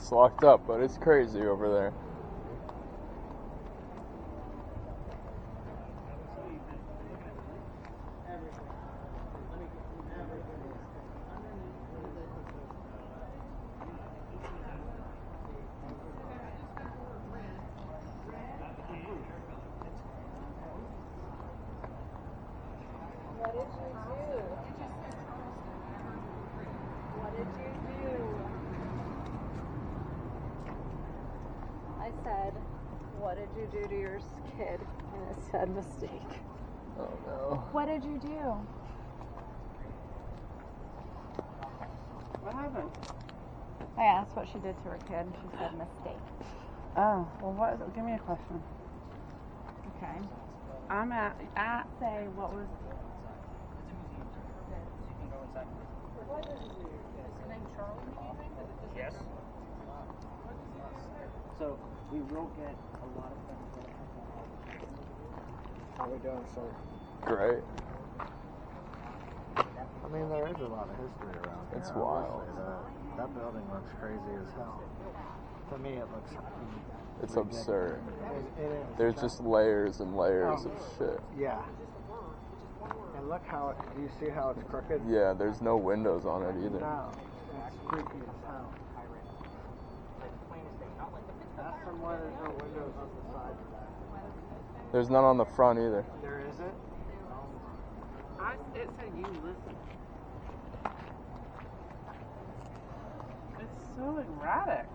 It's locked up, but it's crazy over there. I said, what did you do to your kid? And it said mistake. Oh no. What did you do? What happened? I asked what she did to her kid and she said mistake. Oh, well, what is it? Give me a question. Okay. I'm at say, what was... Yes. So we will get a lot of things. How we doing, sir? Great. I mean, there is a lot of history around here. It's wild. That building looks crazy as hell. To me, it looks It's ridiculous. absurd. It is. There's just layers and layers of shit. Yeah. And look how do you see how it's crooked? Yeah, there's no windows on it either. No. It's creepy as hell. Ask them why there's no windows on the side of that. There's none on the front either. There isn't? It said you listen. It's so erratic.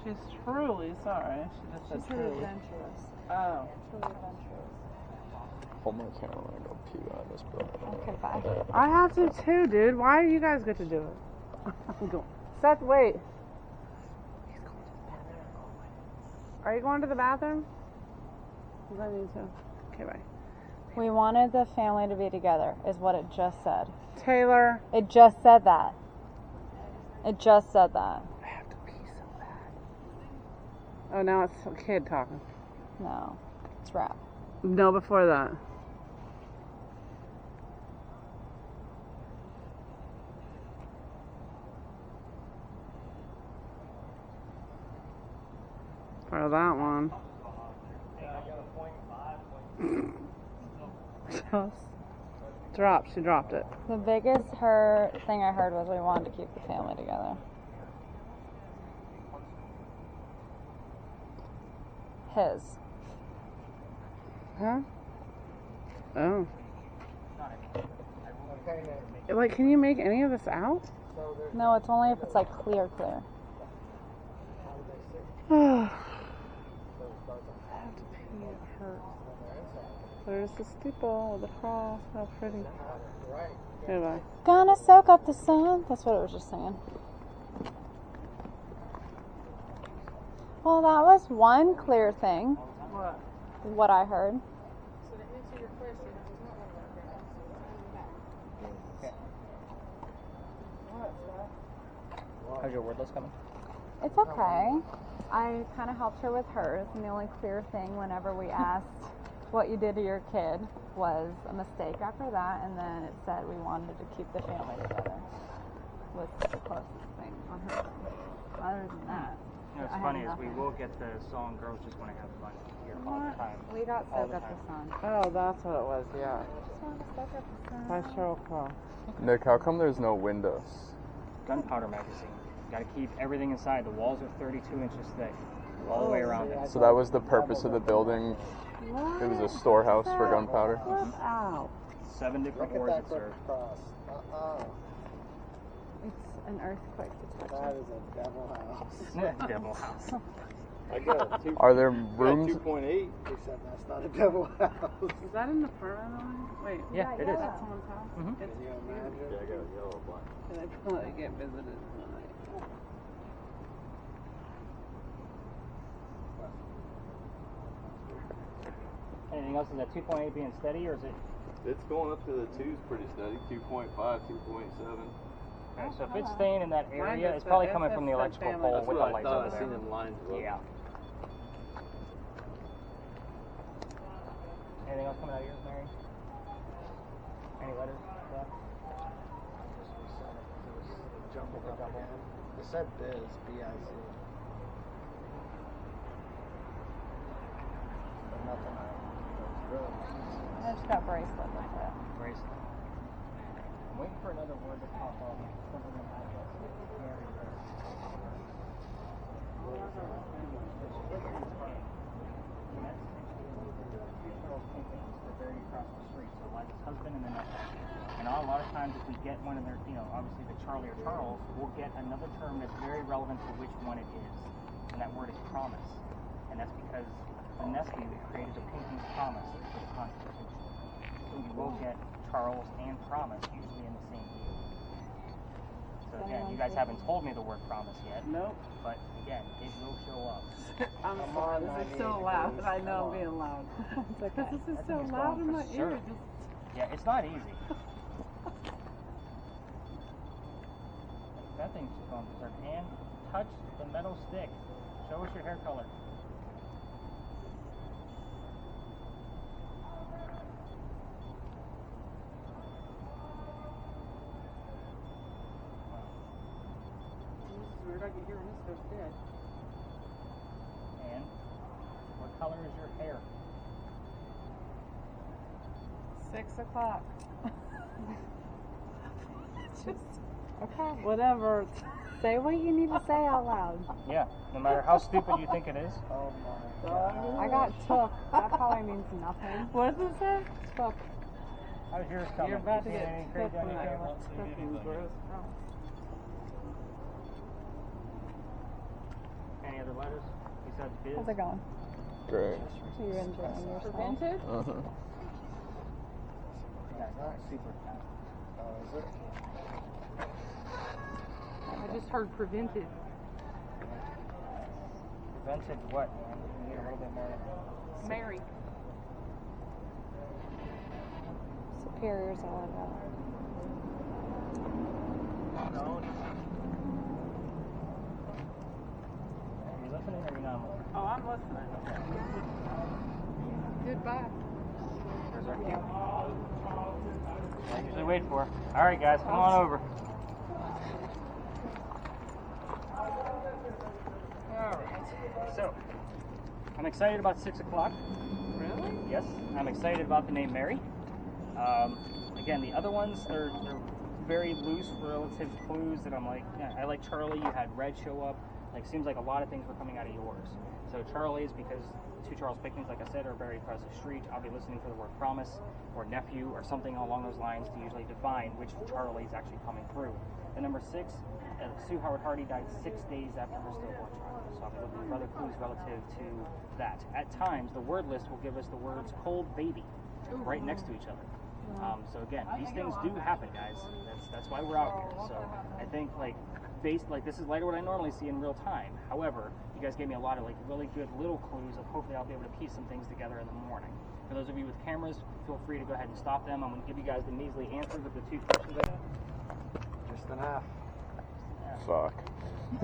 She's truly sorry. She just said She's really truly. adventurous. Oh. Truly adventurous. Hold my camera and go pee behind this building. Okay, bye. I have to too, dude. Why do you guys get to do it? I'm going. Seth, wait. He's going to the bathroom. Are you going to the bathroom? Because I need to. Okay, bye. We wanted the family to be together, is what it just said. Taylor. It just said that. It just said that. I have to pee so bad. Oh, now it's a kid talking. No, it's rap. No, before that. For that one. She dropped it. The biggest thing I heard was we wanted to keep the family together. His. Huh? Oh. Like, can you make any of this out? No, it's only if it's like clear. I have to pee, it hurts. There's the steeple, the cross, how pretty. Anyway. Gonna soak up the sun. That's what it was just saying. Well, that was one clear thing. What? What I heard. So to answer your question, it was not one of our grandmas. So it's in the back. What? How's your wordless coming? It's okay. I kind of helped her with hers, and the only clear thing whenever we asked what you did to your kid was a mistake after that, and then it said we wanted to keep the family together. Was the closest thing on her thing. Other than that, You know, I what's had funny is we nothing. will get the song Girls Just Want to Have Fun here all the time. We got All soak the up the time. sun. Oh, that's what it was, yeah. Just wanted to soak up the sun. By Cheryl Crow. Nick, how come there's no windows? Gunpowder magazine. Got to keep everything inside. The walls are 32 inches thick, all the way around it. So that was the purpose of the building. What? It was a storehouse for gunpowder. Flip out. 7 different Look wars at it that brick served. cross. It's an earthquake That detector. is a devil house. Devil house. I got a Are there rooms? 2.8. He said that's not a devil house. Is that an apartment building? Wait. Yeah, it is. That's someone's house? Mhm. Can you imagine? Yeah, I got a yellow black. And they probably get visited in the night. Anything else? Is that 2.8 being steady, or is it? It's going up to the 2's pretty steady. 2.5, 2.7. Okay, so if it's staying in that Mine area, just it's probably said- coming it from the said electrical family. pole That's with what the I lights thought. over I there. seen them lines. Yeah. Anything else coming out of yours, Mary? Any letters? Stuff? Just reset it. It was jumbled With a double N. It said Biz, B-I-Z. But nothing else. Really. I just got bracelet with it. Bracelet. I'm waiting for another word to pop up. Something in address. Very rare. They're buried across the street. So Liza's husband and then nephew. And a lot of times if we get one of their, obviously the Charlie or Charles, we'll get another term that's very relevant to which one it is. And that word is promise. And that's because the nephew created the Pinky's promise for the Constitution. So we will get Charles and promise usually in the same year. So again, you guys haven't told me the word promise yet. Nope. But again, it will show up. I'm sorry, this is so loud. I know I'm being loud. It's okay. This is That so thing is loud going in my for ear. sure. Yeah, it's not easy. That thing's just going berserk. And touch the metal stick. Show us your hair color. It's weird. I can hear his stuff dead. And what color is your hair? 6 o'clock. Okay. Whatever. Say what you need to say out loud. Yeah, no matter how stupid you think it is. Oh my God. I got took. That probably means nothing. What does it say? Took. How's yours coming? You're about to You see get anything took crazy on when your I hair? was cooking, gross. Any other letters besides biz? How's it going? Great. Are you enjoying yourself? Prevented? Uh-huh. You guys are super fast. Oh, is it? I just heard prevented. Prevented what, man? You need a little bit more. Mary. Superior's all I got. No. Are you listening or are you not listening? Oh, I'm listening. Goodbye. There's our cue. I usually wait for. All right, guys, come on over. All right. So, I'm excited about 6 o'clock. Really? Yes, I'm excited about the name Mary. Again, the other ones, they're very loose relative clues that I'm like, yeah, I like Charlie, you had Red show up. Like, seems like a lot of things were coming out of yours. So Charlie's, because two Charles Picknings, like I said, are buried across the street. I'll be listening for the word promise or nephew or something along those lines to usually define which Charlie is actually coming through. The number 6, Sue Howard Hardy died 6 days after her stillborn child. So I'll be looking for other clues relative to that. At times, the word list will give us the words cold baby right next to each other. So again, these things do happen, guys. That's why we're out here. So I think this is later what I normally see in real time. However, you guys gave me a lot of really good little clues of hopefully I'll be able to piece some things together in the morning. For those of you with cameras, feel free to go ahead and stop them. I'm going to give you guys the measly answers of the 2 questions I have. Just an F. Fuck. You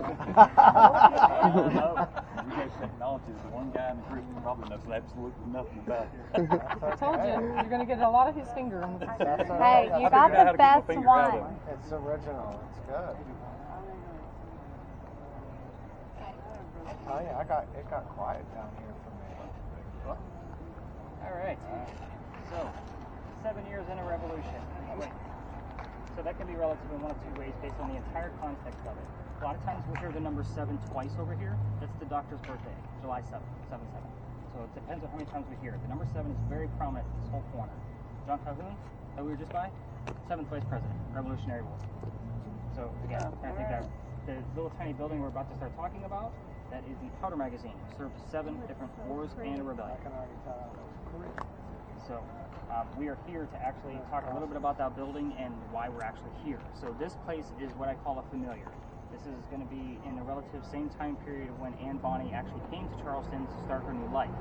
guys technology is the one guy in the group who probably knows absolutely nothing about it. I told you, you're going to get a lot of his finger on the Hey, you got the best one. It's original. It's good. Oh yeah, it got quiet down here for me. All right. So, 7 years in a revolution. Oh, wait. So that can be relative in one of 2 ways based on the entire context of it. A lot of times we'll hear the number 7 twice over here. That's the doctor's birthday, July 7th, 7-7. So it depends on how many times we hear it. The number 7 is very prominent in this whole corner. John Calhoun, that we were just by, 7th vice president, Revolutionary War. So again, I think that the little tiny building we're about to start talking about, that is the powder magazine. It served 7 different wars and a rebellion. I can already tell that was great. So we are here to actually talk a little bit about that building and why we're actually here. So this place is what I call a familiar. This is going to be in the relative same time period of when Anne Bonny actually came to Charleston to start her new life.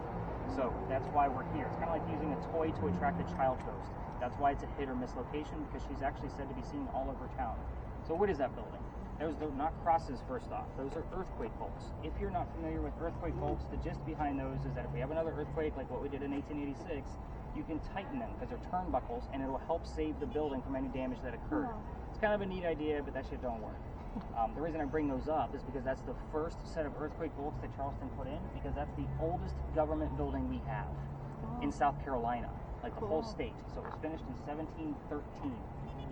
So that's why we're here. It's kind of like using a toy to attract a child ghost. That's why it's a hit or miss location, because she's actually said to be seen all over town. So what is that building? Those are not crosses, first off. Those are earthquake bolts. If you're not familiar with earthquake bolts, the gist behind those is that if we have another earthquake like what we did in 1886, you can tighten them because they're turnbuckles, and it will help save the building from any damage that occurred. It's kind of a neat idea, but that shit don't work. The reason I bring those up is because that's the first set of earthquake bolts that Charleston put in, because that's the oldest government building we have in South Carolina, like the whole state. So it was finished in 1713.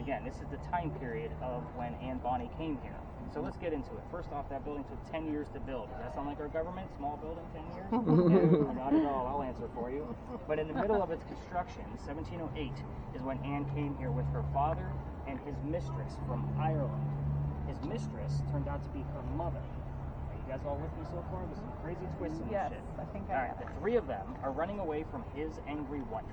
Again, this is the time period of when Anne Bonny came here. So let's get into it. First off, that building took 10 years to build. Does that sound like our government? Small building, 10 years? No, not at all. I'll answer for you. But in the middle of its construction, 1708, is when Anne came here with her father and his mistress from Ireland. His mistress turned out to be her mother. Are you guys all with me so far? There's some crazy twists in this shit. I think All right, the three of them are running away from his angry wife.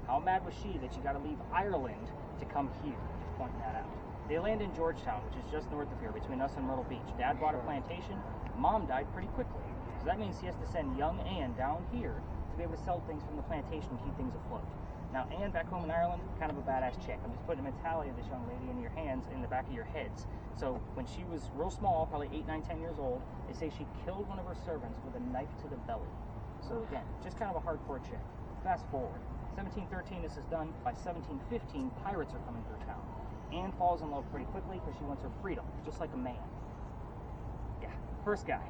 How mad was she that she got to leave Ireland to come here? Just pointing that out. They land in Georgetown, which is just north of here, between us and Myrtle Beach. Dad bought a plantation. Mom died pretty quickly. So that means he has to send young Anne down here to be able to sell things from the plantation and keep things afloat. Now, Anne back home in Ireland, kind of a badass chick. I'm just putting the mentality of this young lady in your hands, in the back of your heads. So when she was real small, probably 8, 9, 10 years old, they say she killed one of her servants with a knife to the belly. So again, just kind of a hardcore chick. Fast forward. 1713, this is done. By 1715, pirates are coming through town. Anne falls in love pretty quickly because she wants her freedom, just like a man. Yeah, first guy.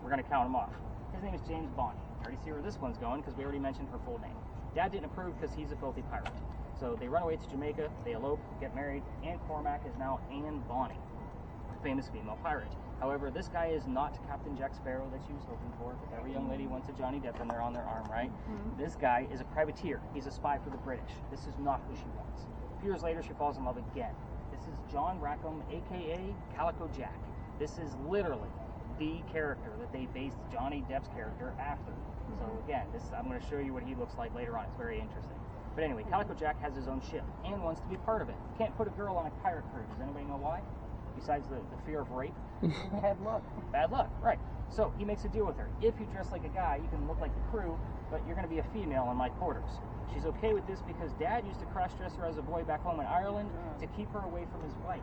We're going to count him off. His name is James Bonny. You already see where this one's going because we already mentioned her full name. Dad didn't approve because he's a filthy pirate. So they run away to Jamaica, they elope, get married. Anne Cormac is now Anne Bonny, a famous female pirate. However, this guy is not Captain Jack Sparrow that she was hoping for, because every young lady wants a Johnny Depp and they're on their arm, right? This guy is a privateer. He's a spy for the British. This is not who she wants. A few years later, she falls in love again. This is John Rackham, a.k.a. Calico Jack. This is literally the character that they based Johnny Depp's character after. So again, I'm going to show you what he looks like later on. It's very interesting. But anyway, Calico Jack has his own ship and wants to be part of it. Can't put a girl on a pirate crew. Does anybody know why? Besides the fear of rape? Bad luck. Bad luck, right. So he makes a deal with her. If you dress like a guy, you can look like the crew, but you're going to be a female in my quarters. She's okay with this because Dad used to cross-dress her as a boy back home in Ireland to keep her away from his wife.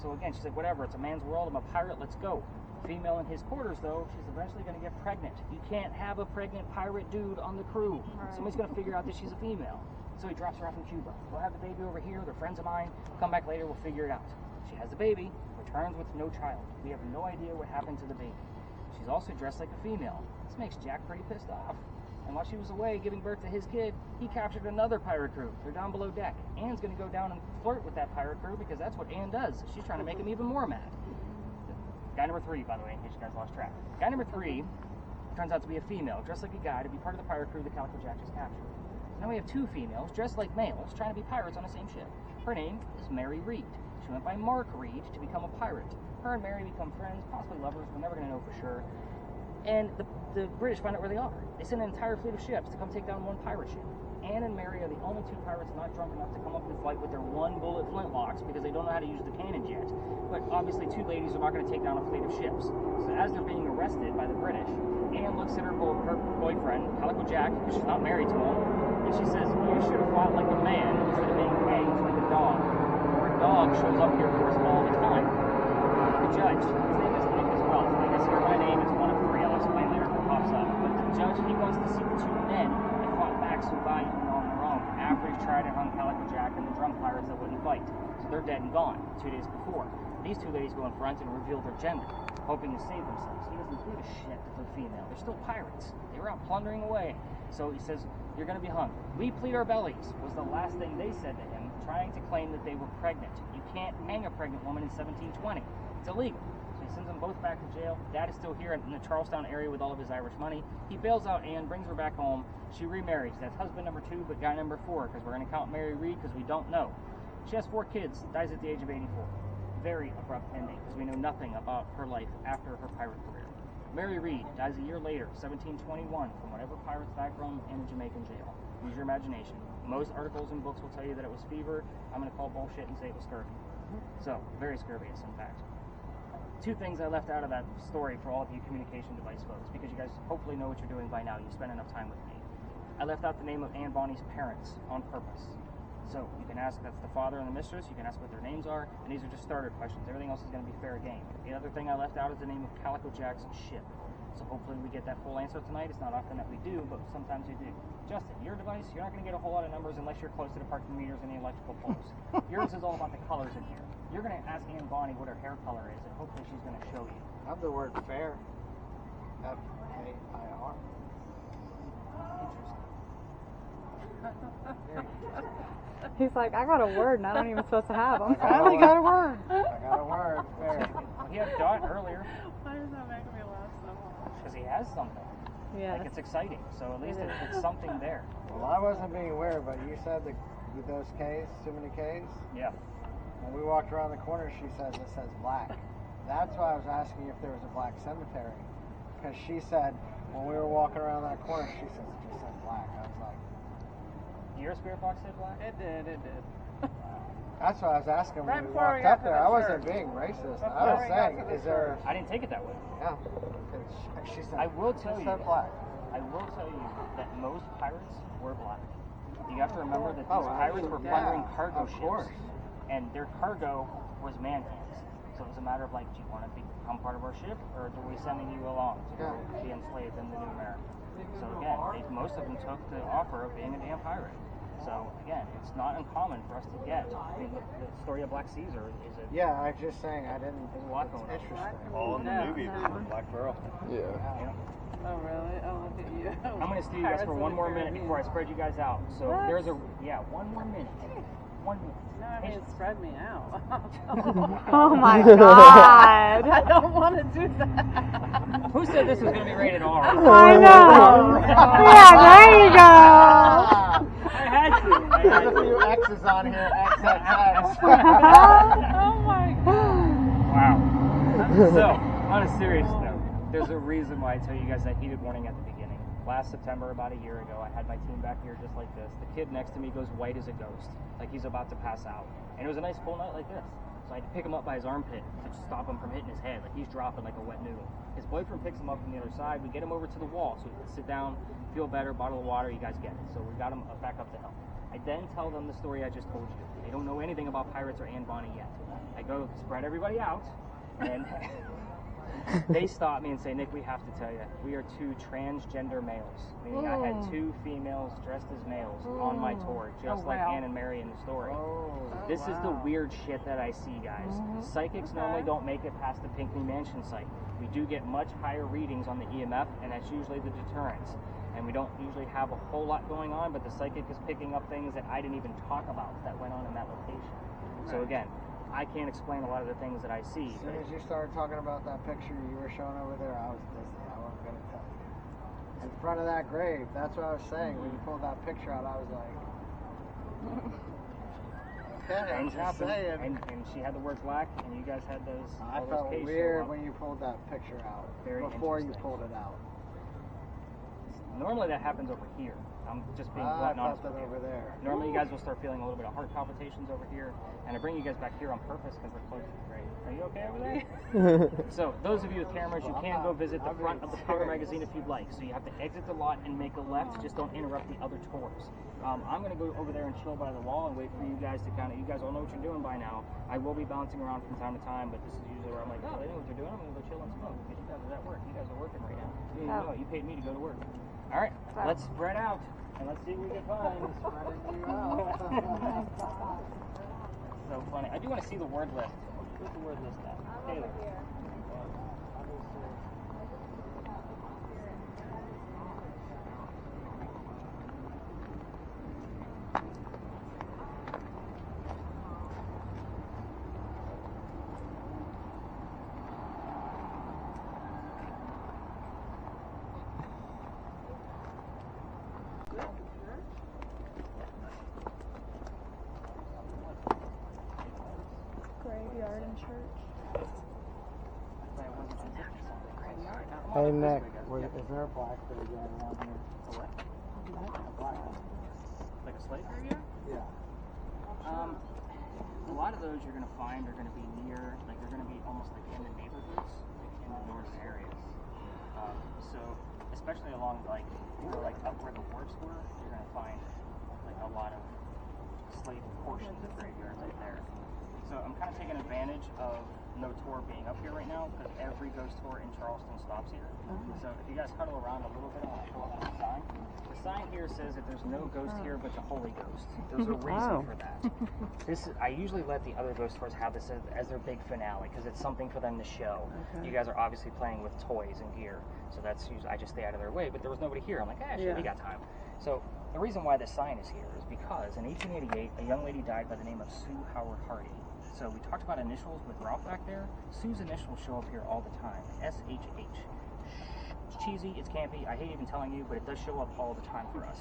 So again, she's like, whatever, it's a man's world, I'm a pirate, let's go. Female in his quarters, though, she's eventually going to get pregnant. You can't have a pregnant pirate dude on the crew. Somebody's going to figure out that she's a female. So he drops her off in Cuba. We'll have the baby over here. They're friends of mine. Come back later. We'll figure it out. She has the baby, returns with no child. We have no idea what happened to the baby. She's also dressed like a female. This makes Jack pretty pissed off. And while she was away giving birth to his kid, he captured another pirate crew. They're down below deck. Anne's going to go down and flirt with that pirate crew because that's what Anne does. She's trying to make him even more mad. Guy number 3, by the way, in case you guys lost track. Guy number 3 turns out to be a female, dressed like a guy, to be part of the pirate crew that Calico Jack just captured. Now we have 2 females, dressed like males, trying to be pirates on the same ship. Her name is Mary Reed. She went by Mark Reed to become a pirate. Her and Mary become friends, possibly lovers, we're never going to know for sure. And the British find out where they are. They send an entire fleet of ships to come take down one pirate ship. Anne and Mary are the only 2 pirates not drunk enough to come up and fight with their 1-bullet flintlocks because they don't know how to use the cannons yet. But obviously 2 ladies are not going to take down a fleet of ships. So as they're being arrested by the British, Anne looks at her boyfriend, Calico Jack, because she's not married to him, and she says, you should have fought like a man instead of being caged like a dog. Her dog shows up here for us all the time. The judge, his name is Nicholas Wells. I guess hear my name, it's one of 3. I'll explain later if it pops up. But the judge, he wants to see the 2 men that fought back so valiantly on their own after he tried to hung Calico Jack and the drunk pirates that wouldn't fight. So they're dead and gone 2 days before. These 2 ladies go in front and reveal their gender, hoping to save themselves. He doesn't give a shit that they're female. They're still pirates. They were out plundering away. So he says, you're going to be hung. We plead our bellies, was the last thing they said to him, trying to claim that they were pregnant. You can't hang a pregnant woman in 1720. It's illegal. So he sends them both back to jail. Dad is still here in the Charlestown area with all of his Irish money. He bails out Anne, brings her back home. She remarries. That's husband number 2, but guy number 4, because we're going to count Mary Reed because we don't know. She has 4 kids, dies at the age of 84. Very abrupt ending, because we know nothing about her life after her pirate career. Mary Reed dies a year later, 1721, from whatever pirates died from in a Jamaican jail. Use your imagination. Most articles and books will tell you that it was fever. I'm going to call bullshit and say it was scurvy. So, very scurvious, in fact. 2 things I left out of that story for all of you communication device folks, because you guys hopefully know what you're doing by now. You spend enough time with me. I left out the name of Anne Bonny's parents on purpose. So you can ask, that's the father and the mistress, you can ask what their names are, and these are just starter questions. Everything else is going to be fair game. The other thing I left out is the name of Calico Jack's ship. So hopefully we get that full answer tonight. It's not often that we do, but sometimes we do. Justin, your device, you're not going to get a whole lot of numbers unless you're close to the parking meters and the electrical poles. Yours is all about the colors in here. You're gonna ask Aunt Bonnie what her hair color is, and hopefully she's gonna show you. I have the word fair. F-A-I-R. He's like, I got a word and I don't even supposed to have them. I only got a word. I got a word. Fair. Well, he had Dot earlier Why does that make me laugh so much? because he has something. Yes. Like it's exciting. So at least it's something there. Well, I wasn't being weird, but you said with those K's, too many K's. Yeah. When we walked around the corner, she says it says black. That's why I was asking if there was a black cemetery. Because she said, when we were walking around that corner, she says it just said black. I was like, Your spirit box said black? It did. that's why I was asking Right when we before we walked got up to there. the I wasn't church. being racist. Before I was we got saying, to the is there, I didn't take it that way. yeah. She said, I will it tell just you. said black. I will tell you that most pirates were black. You have to remember that Oh, these pirates were plundering cargo of course. ships, and their cargo was man hands. So it was a matter of like, do you want to become part of our ship, or are we sending you along to go be enslaved in the New America? So again, most of them took the offer of being a damn pirate. So again, it's not uncommon for us to get. I mean, the story of Black Caesar is a Yeah, I was just saying, I didn't. There's a lot going on. Interesting. All in the No, movie, no. Black Pearl. Yeah. Oh, really? Oh, look at you. I'm going to steal you guys for one more minute before I spread you guys out. So What? there's one more minute. 1 minute. No, I mean, spread me out. Oh my God. I don't want to do that. Who said this was going to be rated R? I know. Yeah, there you go. I had to. There's a few X's on here, XXX. Oh my God. Wow. So, on a serious note, there's a reason why I tell you guys that heated warning at the beginning. Last September, about a year ago, I had my team back here just like this. The kid next to me goes white as a ghost, like he's about to pass out. And it was a nice cool night like this. So I had to pick him up by his armpit to stop him from hitting his head, like he's dropping like a wet noodle. His boyfriend picks him up from the other side. We get him over to the wall so he can sit down, feel better, bottle of water, you guys get it. So we got him back up to health. I then tell them the story I just told you. They don't know anything about pirates or Anne Bonny yet. I go spread everybody out, and they stop me and say, Nick, we have to tell you, we are two transgender males. Meaning I had two females dressed as males on my tour, just like Anne and Mary in the story. This is the weird shit that I see, guys. Psychics normally don't make it past the Pinckney Mansion site. We do get much higher readings on the EMF, and that's usually the deterrence. And we don't usually have a whole lot going on, but the psychic is picking up things that I didn't even talk about that went on in that location. So again, I can't explain a lot of the things that I see. As soon as you started talking about that picture you were showing over there, I was Disney. I wasn't going to tell you. In front of that grave, that's what I was saying. When you pulled that picture out, I was like, okay, I'm Things just happen, saying. and she had the word black, and you guys had those. I all felt those K's show weird up. when you pulled that picture out. Very before you interesting. pulled it out. Normally that happens over here. I'm just being I blunt and felt honest it with you. over there. Normally you guys will start feeling a little bit of heart palpitations over here, and I bring you guys back here on purpose because we're close to the grave. Are you okay over there? So those of you with cameras, you can go visit the front of the cover magazine if you'd like. So you have to exit the lot and make a left. Just don't interrupt the other tours. I'm going to go over there and chill by the wall and wait for you guys to you guys all know what you're doing by now. I will be bouncing around from time to time, but this is usually where I'm like, oh, they know what they're doing. I'm going to go chill and smoke because you guys are at work. You guys are working right now. You know it. You paid me to go to work. All right, let's spread out and let's see what we can find. So funny. I do want to see the word list. Where's the word list at? Taylor. Graveyard and church. Hey Nick, is there a blackberry going around here? A what? A blackberry. Like a slave graveyard? Yeah. A lot of those you're going to find are going to be near, like they're going to be almost like in the neighborhoods, like in the northern areas. So, especially along like up where the wharfs were, you're going to find like a lot of slave portions of graveyards up there. So I'm kind of taking advantage of no tour being up here right now because every ghost tour in Charleston stops here. So if you guys huddle around a little bit, I'm going to show up the sign. The sign here says that there's no ghost here but the Holy Ghost. There's a reason for that. I usually let the other ghost tours have this as their big finale because it's something for them to show. You guys are obviously playing with toys and gear, so that's usually, I just stay out of their way. But there was nobody here. I'm like, shit, we got time. So the reason why this sign is here is because in 1888, a young lady died by the name of Sue Howard Hardy. So we talked about initials with Ralph back there. Sue's initials show up here all the time. SHH. It's cheesy, it's campy, I hate even telling you, but it does show up all the time for us.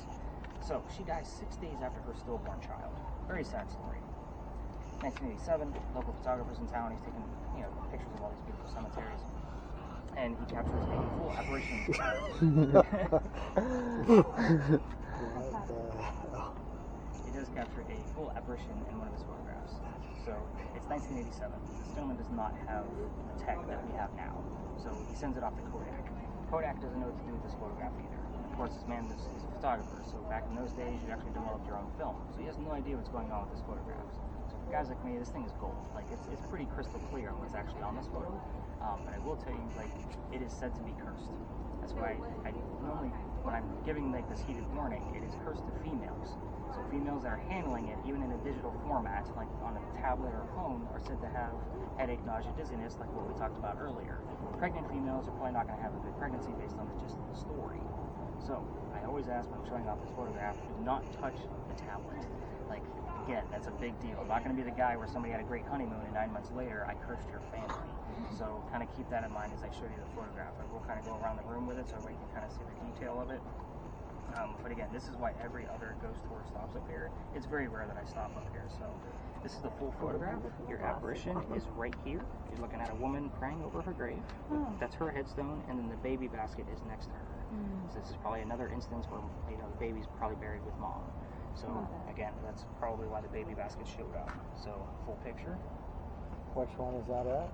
So she dies 6 days after her stillborn child. Very sad story. 1987, local photographers in town, he's taking pictures of all these beautiful cemeteries. And he captures a full apparition. He does capture a full apparition in one of his photographs. So it's 1987. This gentleman does not have the tech that we have now. So he sends it off to Kodak. Kodak doesn't know what to do with this photograph either. And of course, this man is a photographer. So back in those days, you actually developed your own film. So he has no idea what's going on with this photograph. So for guys like me, this thing is gold. Like it's pretty crystal clear on what's actually on this photo. But I will tell you, like, it is said to be cursed. That's why I normally, when I'm giving like this heated warning, it is cursed to females. So females that are handling it, even in a digital format, like on a tablet or phone, are said to have headache, nausea, dizziness, like what we talked about earlier. Pregnant females are probably not going to have a good pregnancy based on the gist of the story. So I always ask when I'm showing off this photograph, do not touch the tablet. Like, again, that's a big deal. I'm not going to be the guy where somebody had a great honeymoon and 9 months later I cursed your family. So kind of keep that in mind as I show you the photograph. I will kind of go around the room with it so everybody can kind of see the detail of it. But again, this is why every other ghost tour stops up here. It's very rare that I stop up here. So this is the full photograph. Your apparition is right here. You're looking at a woman praying over her grave. That's her headstone, and then the baby basket is next to her. So this is probably another instance where the baby's probably buried with mom. So again, that's probably why the baby basket showed up. So full picture. Which one is that at?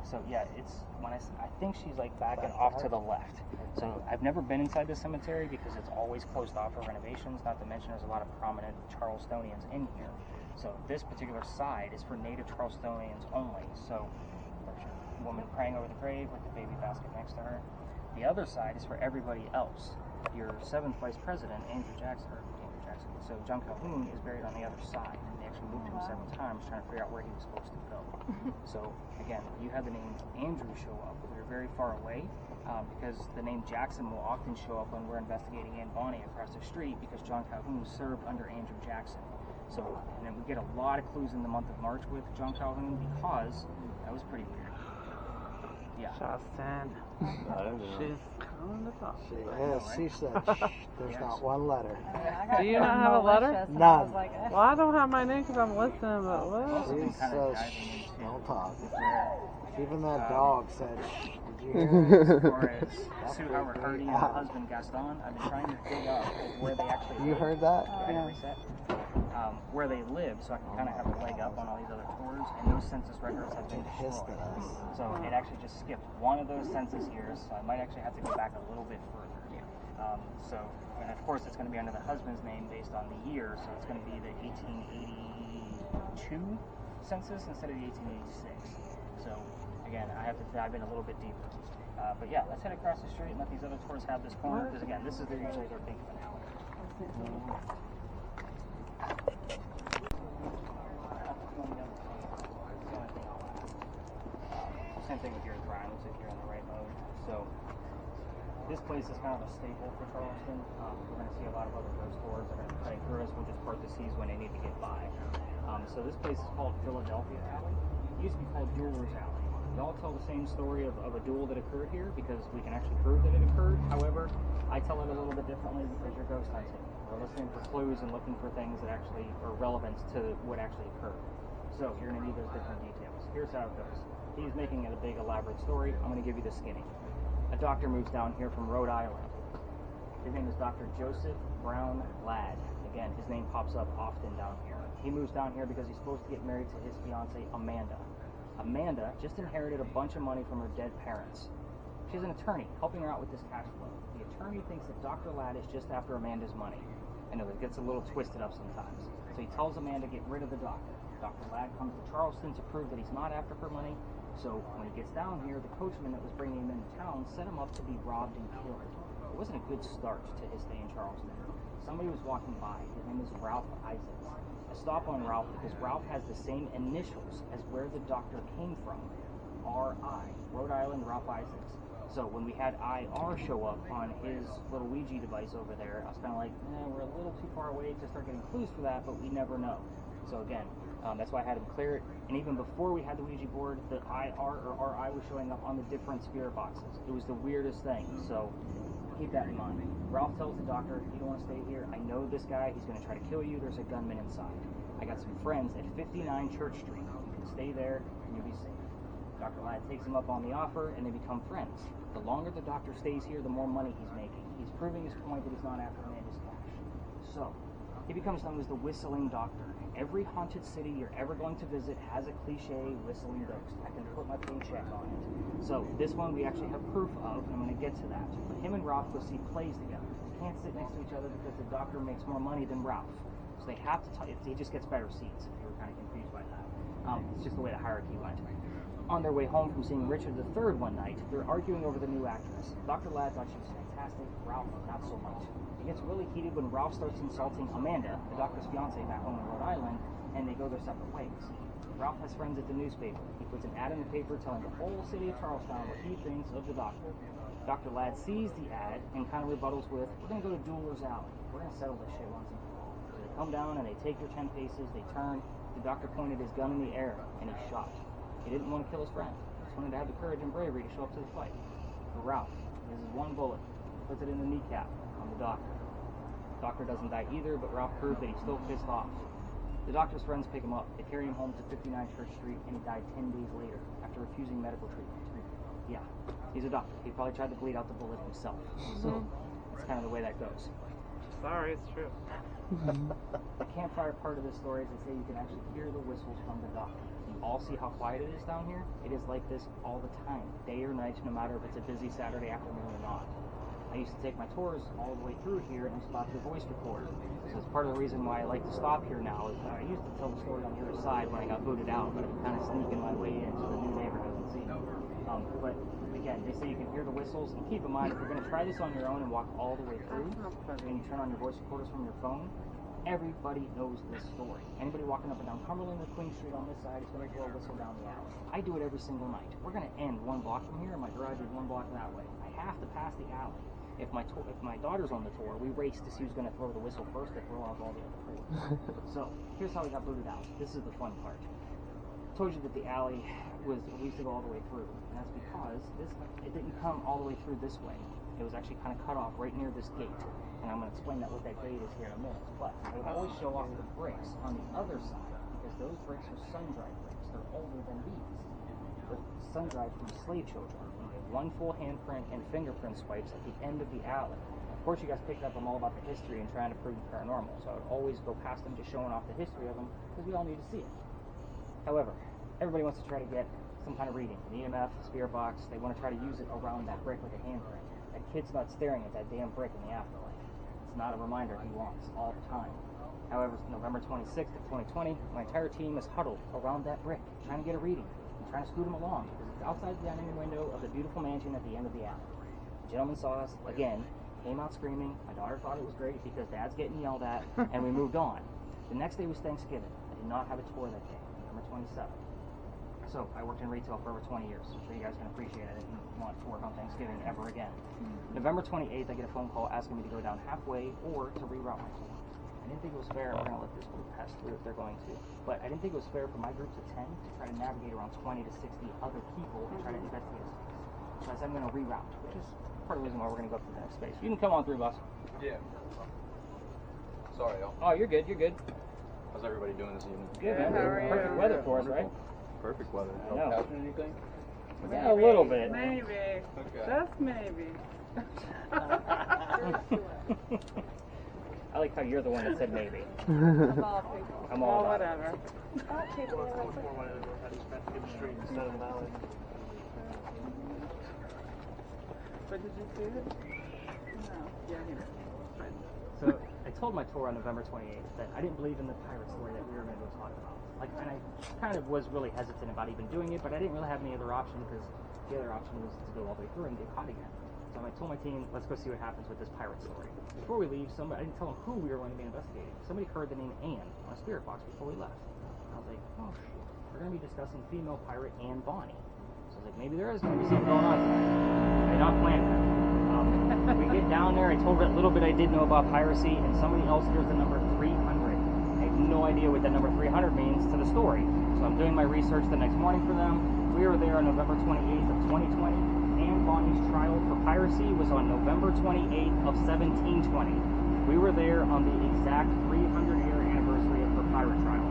So yeah, it's when I think she's like backing off to the left. So I've never been inside the cemetery because it's always closed off for renovations. Not to mention there's a lot of prominent Charlestonians in here. So this particular side is for native Charlestonians only. So there's a woman praying over the grave with the baby basket next to her. The other side is for everybody else. Your 7th vice president, Andrew Jackson. So John Calhoun is buried on the other side. They actually moved him several times trying to figure out where he was supposed to go. So again, you had the name Andrew show up, but we're very far away because the name Jackson will often show up when we're investigating Anne Bonny across the street because John Calhoun served under Andrew Jackson. So, and then we get a lot of clues in the month of March with John Calhoun because that was pretty weird. Yeah. Justin. She's calling the top. She said, there's not one letter. Do you not have a letter? None. Well, I don't have my name because I'm listening, but what? She says, don't talk. Even that dog said, did you hear it? As far as Sue Howard Hardy and her husband Gaston, I've been trying to dig up where they actually live. You heard that? Yeah. Reset. Where they live, so I can kind of have a leg up on all these other tours, and those census records have been destroyed. So it actually just skipped one of those census years, so I might actually have to go back a little bit further. And of course it's going to be under the husband's name based on the year, so it's going to be the 1882 census instead of the 1886. So again, I have to dive in a little bit deeper. But yeah, let's head across the street and let these other tours have this corner, because again, this is usually their big finale. Same thing with yours, Brian. Looks like you're in the right mode. So this place is kind of a staple for Charleston. We're going to see a lot of other ghost tours. They're going to play through us. We'll just part the seas when they need to get by. So this place is called Philadelphia Alley. It used to be called Jewelers Alley. They all tell the same story of a duel that occurred here because we can actually prove that it occurred. However, I tell it a little bit differently because you're ghost hunting. We're listening for clues and looking for things that actually are relevant to what actually occurred. So you're going to need those different details. Here's how it goes. He's making it a big elaborate story. I'm going to give you the skinny. A doctor moves down here from Rhode Island. His name is Dr. Joseph Brown Ladd. Again, his name pops up often down here. He moves down here because he's supposed to get married to his fiancée, Amanda. Amanda just inherited a bunch of money from her dead parents. She's an attorney, helping her out with this cash flow. The attorney thinks that Dr. Ladd is just after Amanda's money. I know that gets a little twisted up sometimes. So he tells Amanda to get rid of the doctor. Dr. Ladd comes to Charleston to prove that he's not after her money. So when he gets down here, the coachman that was bringing him into town set him up to be robbed and killed. wasn't a good start to his stay in Charleston. Somebody was walking by. His name is Ralph Isaacs. I stop on Ralph because Ralph has the same initials as where the doctor came from. R.I. Rhode Island Ralph Isaacs. So when we had IR show up on his little Ouija device over there, I was kind of like, we're a little too far away to start getting clues for that, but we never know. So again, that's why I had him clear it. And even before we had the Ouija board, the IR or RI was showing up on the different spirit boxes. It was the weirdest thing. So keep that in mind. Ralph tells the doctor, you don't want to stay here. I know this guy. He's going to try to kill you. There's a gunman inside. I got some friends at 59 Church Street. You can stay there and you'll be safe. Dr. Ladd takes him up on the offer and they become friends. The longer the doctor stays here, the more money he's making. He's proving his point that he's not after Amanda's cash. So, he becomes known as the whistling doctor. Every haunted city you're ever going to visit has a cliche whistling ghost. I can put my paycheck on it. So, this one we actually have proof of, and I'm going to get to that. But him and Ralph go see plays together. They can't sit next to each other because the doctor makes more money than Ralph. So they have to he just gets better seats, if you were kind of confused by that. It's just the way the hierarchy went. On their way home from seeing Richard III one night, they're arguing over the new actress. Dr. Ladd thought she was fantastic, Ralph not so much. It gets really heated when Ralph starts insulting Amanda, the doctor's fiance back home in Rhode Island, and they go their separate ways. Ralph has friends at the newspaper. He puts an ad in the paper telling the whole city of Charlestown what he thinks of the doctor. Dr. Ladd sees the ad and kind of rebuttals with, we're going to go to Dueler's Alley. We're going to settle this shit once and for all. So they come down and they take their 10 paces, they turn, the doctor pointed his gun in the air, and he shot. He didn't want to kill his friend. He just wanted to have the courage and bravery to show up to the fight. For Ralph, this is one bullet. He puts it in the kneecap on the doctor. The doctor doesn't die either, but Ralph proved that he's still pissed off. The doctor's friends pick him up. They carry him home to 59 Church Street, and he died 10 days later after refusing medical treatment. Yeah, he's a doctor. He probably tried to bleed out the bullet himself. So that's kind of the way that goes. Sorry, it's true. The campfire part of this story is they say you can actually hear the whistles from the doctor. You all see how quiet it is down here? It is like this all the time, day or night, no matter if it's a busy Saturday afternoon or not. I used to take my tours all the way through here and stop the voice recorder. So it's part of the reason why I like to stop here now. Is I used to tell the story on the other side when I got booted out, but I'm kind of sneaking my way in so the new neighbor doesn't see me. But again, they say you can hear the whistles, and keep in mind, if you're going to try this on your own and walk all the way through, and you turn on your voice recorders from your phone, everybody knows this story. Anybody walking up and down Cumberland or Queen Street on this side is going to blow a whistle down the alley. I do it every single night. We're going to end one block from here, and my garage is one block that way. I have to pass the alley. If my daughter's on the tour, we race to see who's going to throw the whistle first to throw out all the other tours. So here's how we got booted out. This is the fun part. I told you that the alley we used to go all the way through, and that's because it didn't come all the way through this way. It was actually kind of cut off right near this gate, and I'm going to explain what that gate is here in a minute. But I would always show off the bricks on the other side because those bricks are sun-dried bricks. They're older than these. They're sun-dried from slave children. And we have one full handprint and fingerprint swipes at the end of the alley. Of course, you guys picked up I'm all about the history and trying to prove the paranormal, so I would always go past them just showing off the history of them because we all need to see it. However, everybody wants to try to get some kind of reading, an EMF, spirit box. They want to try to use it around that brick like a handprint. That kid's not staring at that damn brick in the afterlife. It's not a reminder he wants all the time. However, November 26th of 2020, my entire team is huddled around that brick, trying to get a reading and trying to scoot him along because it's outside the dining room window of the beautiful mansion at the end of the alley. The gentleman saw us again, came out screaming. My daughter thought it was great because Dad's getting yelled at, and we moved on. The next day was Thanksgiving. I did not have a tour that day, November 27th. So I worked in retail for over 20 years. I'm sure you guys can appreciate it. I didn't want to work on Thanksgiving ever again. November 28th, I get a phone call asking me to go down halfway or to reroute my tour. I didn't think it was fair. We're going to let this group pass through if they're going to. But I didn't think it was fair for my groups of 10 to try to navigate around 20 to 60 other people and try to investigate a space. So I said I'm going to reroute, which is part of the reason why we're going to go up to the next space. You can come on through, boss. Yeah. Sorry, y'all. Oh, you're good. You're good. How's everybody doing this evening? Good, man. How are you? Perfect weather for us, right? Perfect weather. I know. Y'all capturing anything? Yeah, a little bit. Maybe. Okay. Just maybe. I like how you're the one that said maybe. Of all people. I'm all Well, about it. whatever. But did you see it? No. Yeah, he did. So I told my tour on November 28th that I didn't believe in the pirate story that we were going to go talk about. And I kind of was really hesitant about even doing it, but I didn't really have any other option because the other option was to go all the way through and get caught again. So I told my team, let's go see what happens with this pirate story. Before we leave, I didn't tell them who we were going to be investigating. Somebody heard the name Anne on a spirit box before we left. I was like, oh shit, we're going to be discussing female pirate Anne Bonny. So I was like, maybe there is going to be something going on tonight. I did not plan that. We get down there, I told her a little bit I did know about piracy, and somebody else hears the number 300. I have no idea what that number 300 means to the story. So I'm doing my research the next morning for them. We were there on November 28th of 2020. Anne Bonny's trial for piracy was on November 28th of 1720. We were there on the exact 300-year anniversary of her pirate trial.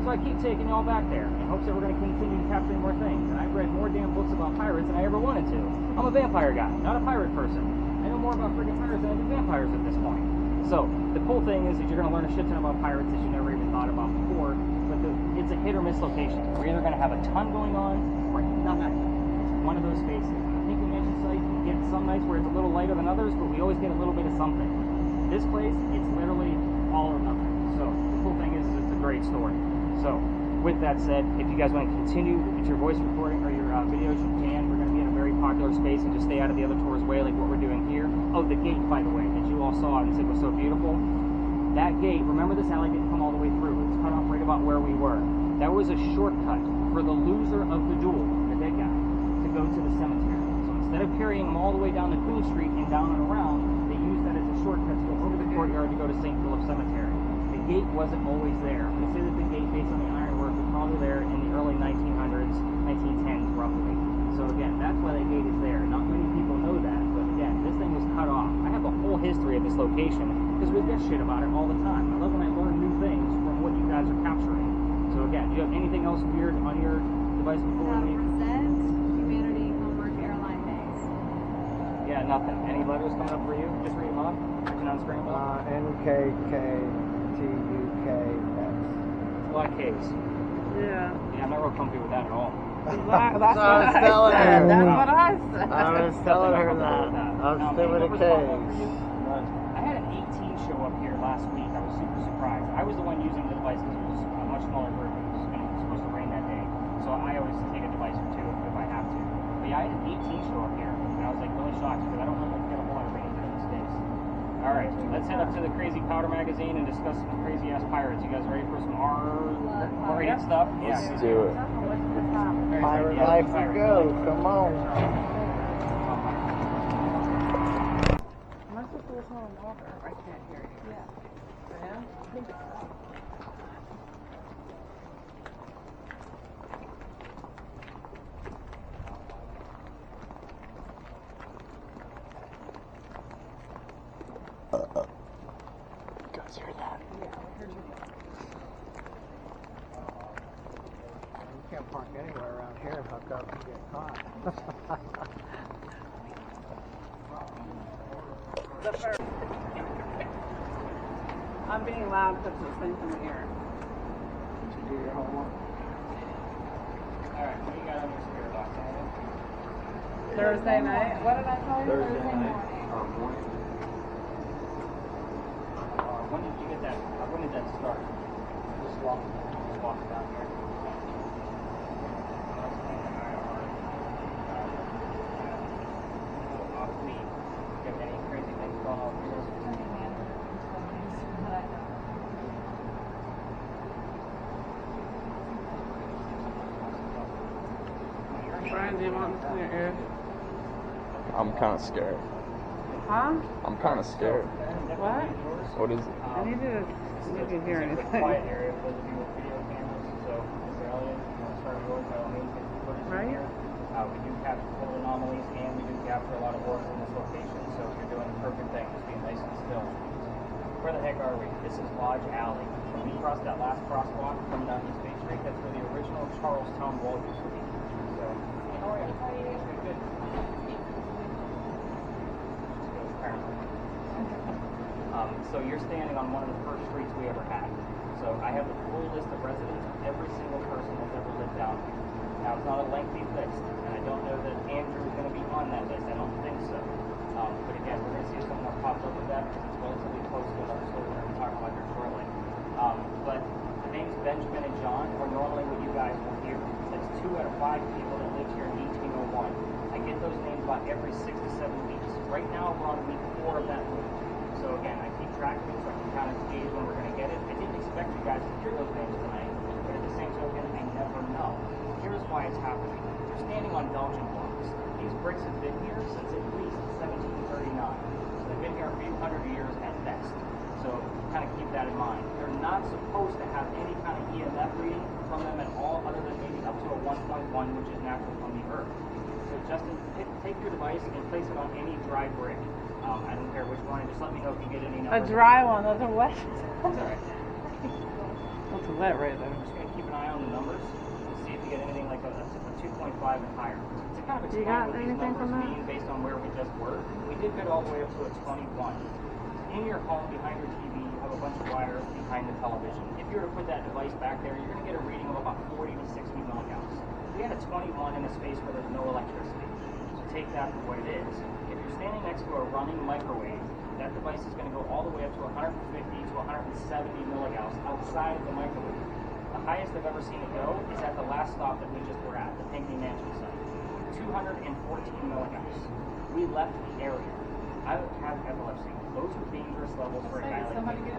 So I keep taking y'all back there in hopes that we're going to continue capturing more things. And I've read more damn books about pirates than I ever wanted to. I'm a vampire guy, not a pirate person. I know more about freaking pirates than I do vampires at this point. So the cool thing is that you're going to learn a shit ton about pirates that you never even thought about before. But it's a hit or miss location. We're either going to have a ton going on or nothing. It's one of those spaces. I think we mentioned site, you get some nights where it's a little lighter than others, but we always get a little bit of something. This place, it's literally all or nothing. So the cool thing is it's a great story. So with that said, if you guys want to continue with your voice recording or your videos, you can. We're going to be in a very popular space and just stay out of the other tour's way like what we're doing here. Oh, the gate, by the way, that you all saw and said was so beautiful. That gate, remember this alley didn't come all the way through. It's cut off right about where we were. That was a shortcut for the loser of the duel, the dead guy, to go to the cemetery. So instead of carrying him all the way down to Queen Street and down and around, they used that as a shortcut to go over the courtyard to go to St. Philip Cemetery. The gate wasn't always there. They say that the gate based on the ironwork was probably there in the early 1900s, 1910s roughly. So again, that's why that gate is there. Not many people know that, but again, this thing was cut off. I have a whole history of this location because we get shit about it all the time. I love when I learn new things from what you guys are capturing. So again, do you have anything else weird on your device before we leave? Present Humanity Homework Airline Days. Yeah, nothing. Any letters coming up for you? Just read them off. I can unscramble. NKKTUKS. A lot of K's. Yeah. Yeah, I'm not real comfy with that at all. That's So I was what I telling said. her. That's what I said. I was telling her that. I was still with a K. I had an 18 show up here last week. I was super surprised. I was the one using the device because it was a much smaller group. It was supposed to rain that day. So I always take a device or two if I have to. But yeah, I had an 18 show up here. And I was like really shocked because I don't know if we get a whole lot of rain during these days. Alright, let's head up to the Crazy Powder magazine and discuss some crazy ass pirates. You guys ready for some R-rated stuff? Let's Yeah. do it. Pirate life we go. Come on. Am I supposed to listen on water? I can't hear you. Yeah. Yeah? I think it's You guys hear that? You can't park anywhere around here and hook up and get caught. I'm being loud because this thing's in the ear. Did you do your homework? Alright, what do you got on your spirit box? Thursday night. What did I tell you? Thursday Thursday night. morning. When did you get that? When did that start? Just walking down here. Off me. Do you have any crazy things going on here? Brian, do you want this in your ear? I'm kind of scared. Huh? I'm kind of scared. What? What is it? I need you to see if you hear It's a anything. quiet area for those of you with video cameras. So, Mr. Elliott, if you want to start yours, by all means, get the footage Right. in here. We do capture cold anomalies and we do capture a lot of work in this location. So you're doing the perfect thing, just being nice and still. Where the heck are we? This is Lodge Alley. When we crossed that last crosswalk from down East Bay Street, that's where the original Charlestown Wall used to be. So, how are you? Good. So you're standing on one of the first streets we ever had. So I have the full list of residents of every single person that's ever lived down here. Now it's not a lengthy list, and I don't know that Andrew is going to be on that list. I don't think so. But again, we're going to see if someone else pops up with that because it's relatively close to another story we're going to be talking about here shortly. But the names Benjamin and John are normally what you guys will hear. That's 2 out of 5 people that lived here in 1801. I get those names about every 6 to 7 weeks. Right now, we're on week 4 of that loop. So again, I keep track of it so I can kind of gauge when we're going to get it. I didn't expect you guys to hear those names tonight, but at the same token, I never know. Here's why it's happening. You're standing on Belgian blocks. These bricks have been here since at least 1739. So they've been here a few hundred years at best. So kind of keep that in mind. They're not supposed to have any kind of EMF reading from them at all, other than maybe up to a 1.1, which is natural from the Earth. So Justin, take your device and place it on any dry brick. I don't care which one, just let me know if you get any A numbers. dry one, those are wet. That's all right. That's wet right there. I'm just going to keep an eye on the numbers and see if you get anything like a 2.5 and higher. To kind of You explain got what these anything numbers from that? mean based on where we just were, we did get all the way up to a 21. In your home, behind your TV, you have a bunch of wire behind the television. If you were to put that device back there, you're going to get a reading of about 40 to 60 milligauss. We had a 21 in a space where there's no electricity. So take that for what it is. If you're standing next to a running microwave, that device is going to go all the way up to 150 to 170 milligauss outside the microwave. The highest I've ever seen it go is at the last stop that we just were at, the Pinckney Mansion site. 214 milligauss. We left the area. I have epilepsy. Those are dangerous levels for a guy like me.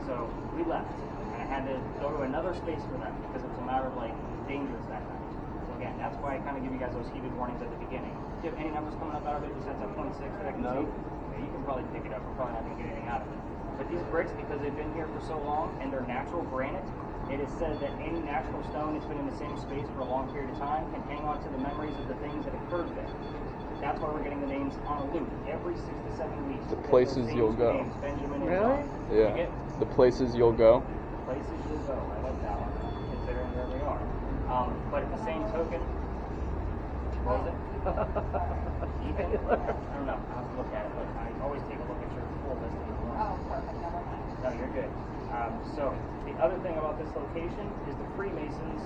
So we left. And I had to go to another space for that because it's a matter of like dangerous that night. So again, that's why I kind of give you guys those heated warnings at the beginning. Do you have any numbers coming up out of it besides that 0.6 that I can see? Yeah, you can probably pick it up. We're probably not going to get anything out of it. But these bricks, because they've been here for so long and they're natural granite, it is said that any natural stone that's been in the same space for a long period of time can hang on to the memories of the things that occurred there. That's why we're getting the names on a loop every 6 to 7 weeks. The places you'll go. Names, Benjamin and Really? John. Yeah. The places you'll go. The places you'll go. I like that one, considering where we are. But at the same token, what was it? Ethan? I don't know. I'll have to look at it, but I always take a look at your full list of the ones. Oh, perfect. Never mind. No, you're good. So the other thing about this location is the Freemasons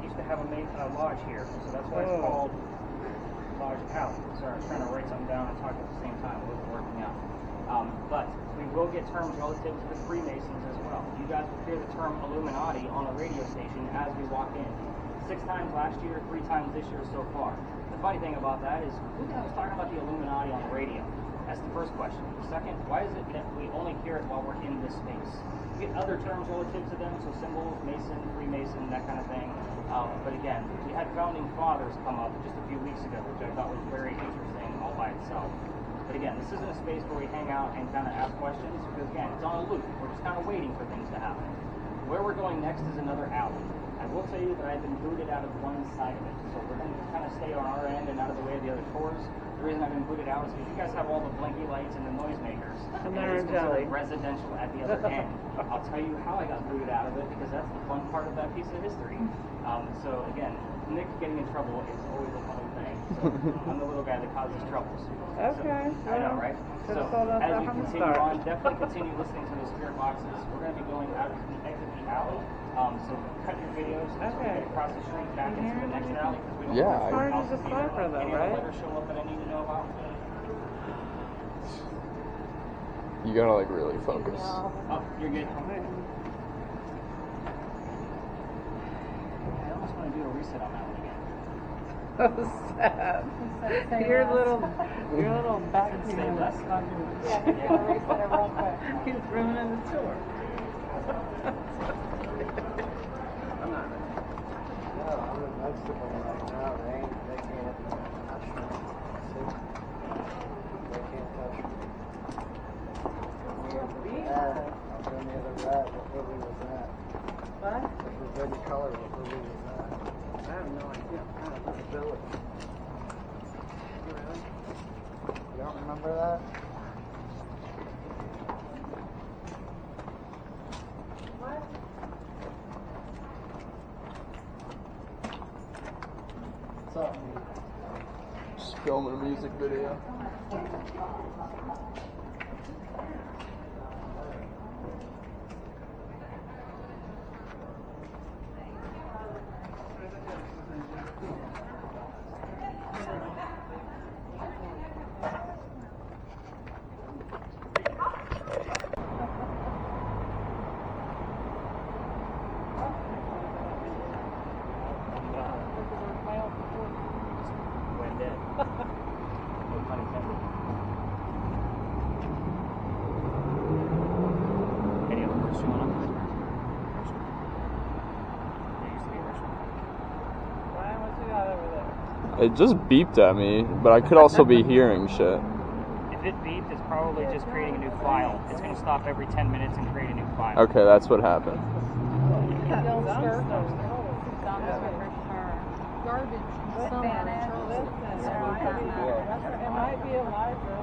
used to have a lodge here, so that's why it's called Lodge Alley. Sorry, I'm trying to write something down and talk at the same time. It wasn't working out. But we will get terms relative to the Freemasons as well. You guys will hear the term Illuminati on the radio station as we walk in. 6 times last year, 3 times this year so far. The funny thing about that is, who the hell is talking about the Illuminati on the radio? That's the first question. Second, why is it that we only hear it while we're in this space? We get other terms relative to them, so symbols, Mason, Freemason, that kind of thing. But again, we had founding fathers come up just a few weeks ago, which I thought was very interesting all by itself. But again, this isn't a space where we hang out and kind of ask questions, because again, it's on a loop. We're just kind of waiting for things to happen. Where we're going next is another alley. I will tell you that I've been booted out of one side of it, so we're going to kind of stay on our end and out of the way of the other tours. The reason I've been booted out is because you guys have all the blinky lights and the noisemakers, And and they're it's jelly. considered residential at the other end. I'll tell you how I got booted out of it, because that's the fun part of that piece of history. So again, Nick getting in trouble is always a fun thing. So I'm the little guy that causes troubles. Okay. So, I know, right? Could've So told us as that we from the continue start. on, definitely continue listening to those spirit boxes. We're going to be going out of the exit the alley. So cut your videos so we Okay. can cross the street back into the next alley, because we don't Yeah, want I- to Hard to decipher though, any other right? letters show up that I need to know about. You gotta like really focus. Oh, you're good. I almost want to do a reset on that one again. Oh, Seth. Your little back. Say less. Yeah, he's gonna reset it real quick. He's ruining the tour. I'm not. No, I'm in Mexico right now. They can't touch me. See? They can't touch me. I'll show me the red. What movie was that? What? The forbidden color. What movie was that? I have no idea. I don't know. The Village. Really? You don't remember that? What's up? Just filming a music video. Went dead. It just beeped at me, but I could also be hearing shit. If it beeps, it's probably just creating a new file. It's going to stop every 10 minutes and create a new file. Okay, that's what happened. Dumpster. Dumpster for sure. Garbage. Spanish. It might be Eliza.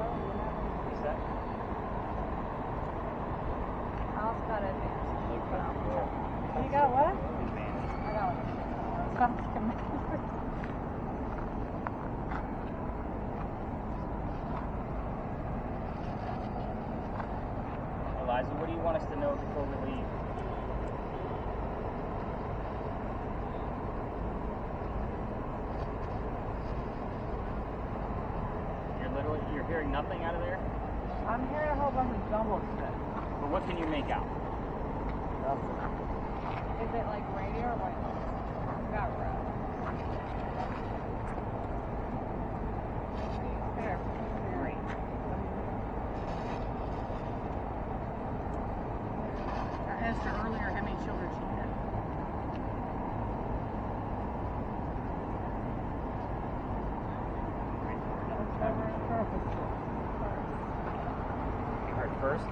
Alice got advanced. You got what? I got one. Eliza, what do you want us to know before we leave? You're hearing nothing out of there? I'm hearing a whole bunch of jumbled shit. But what can you make out? Is it like radio or white noise? It's got red. There. Great. I asked her earlier how many children she had. You heard first?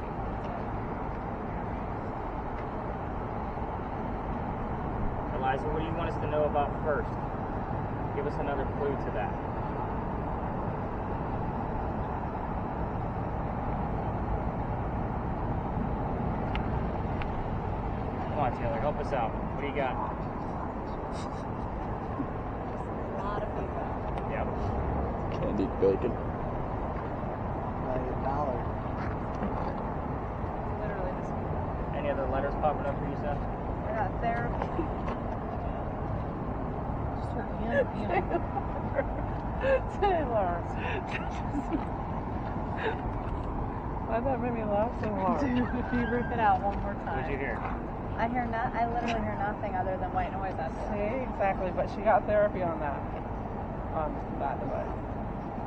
Eliza, what do you want us to know about first? Give us another clue to that. Come on, Taylor, help us out. What do you got? A lot of people. Yeah. Candied bacon. $1,000,000. Literally just people. Any other letters popping up for you, Seth? I got therapy. Just her hand. Taylor. Why'd that make me laugh so hard? Dude, if you rip it out one more time. What'd you hear? I literally hear nothing other than white noise. That's See, exactly, but she got therapy on that. On that device.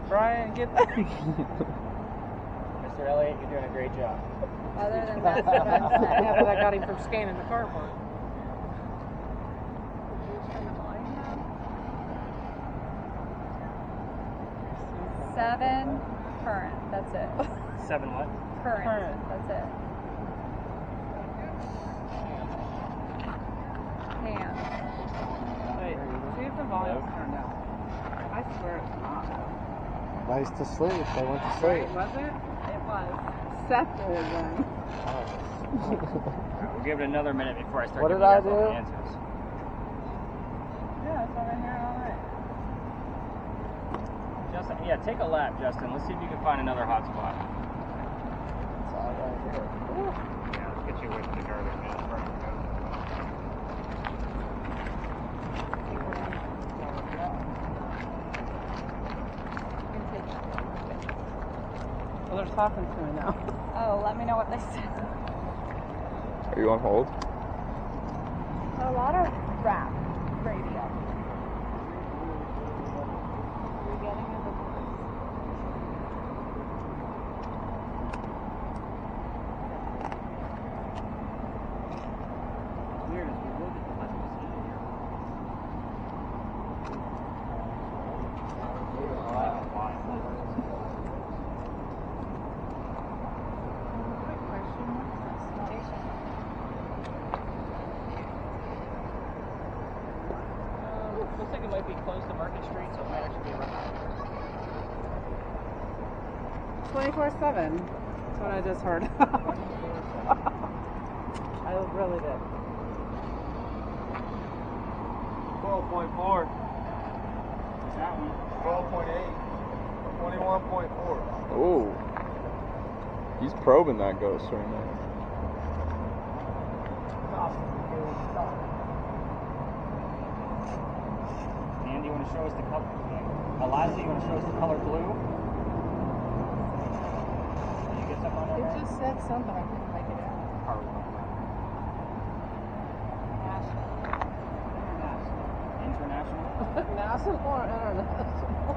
Brian, get that. Mr. Elliott, you're doing a great job. other than that's what I'm saying. Yeah, but I got him from scanning the car park. Turn the volume down. 7 current. That's it. 7 what? Current. That's it. Hand. Wait, see if the volume's turned down. I swear it's not. Nice to sleep. They went to Right, sleep. was it? It was. Seth did it then. We'll give it another minute before I start What giving did I you guys all do? the answers. Yeah, that's what I've been hearing all night. Justin, yeah, take a lap, Justin. Let's see if you can find another hot spot. It's all right here. Yeah, let's get you away from the garbage, man. It's burning your nose. Well, they're talking to me now. Oh, let me know what they said. Are you on hold? A lot of rap radio. You're getting a divorce. It's weird as we look at the less we see here. Quick question. Looks like it might be close to Market Street, so it might actually be around. 24/7. That's what I just heard. I really did. 12.4. That one. 12.8. 21.4. Oh. He's probing that ghost right now. Dan, do you want to show us the color? Eliza, you want to show us the color blue? Did you get something on It there? just said something. I couldn't make it out. International? National or international?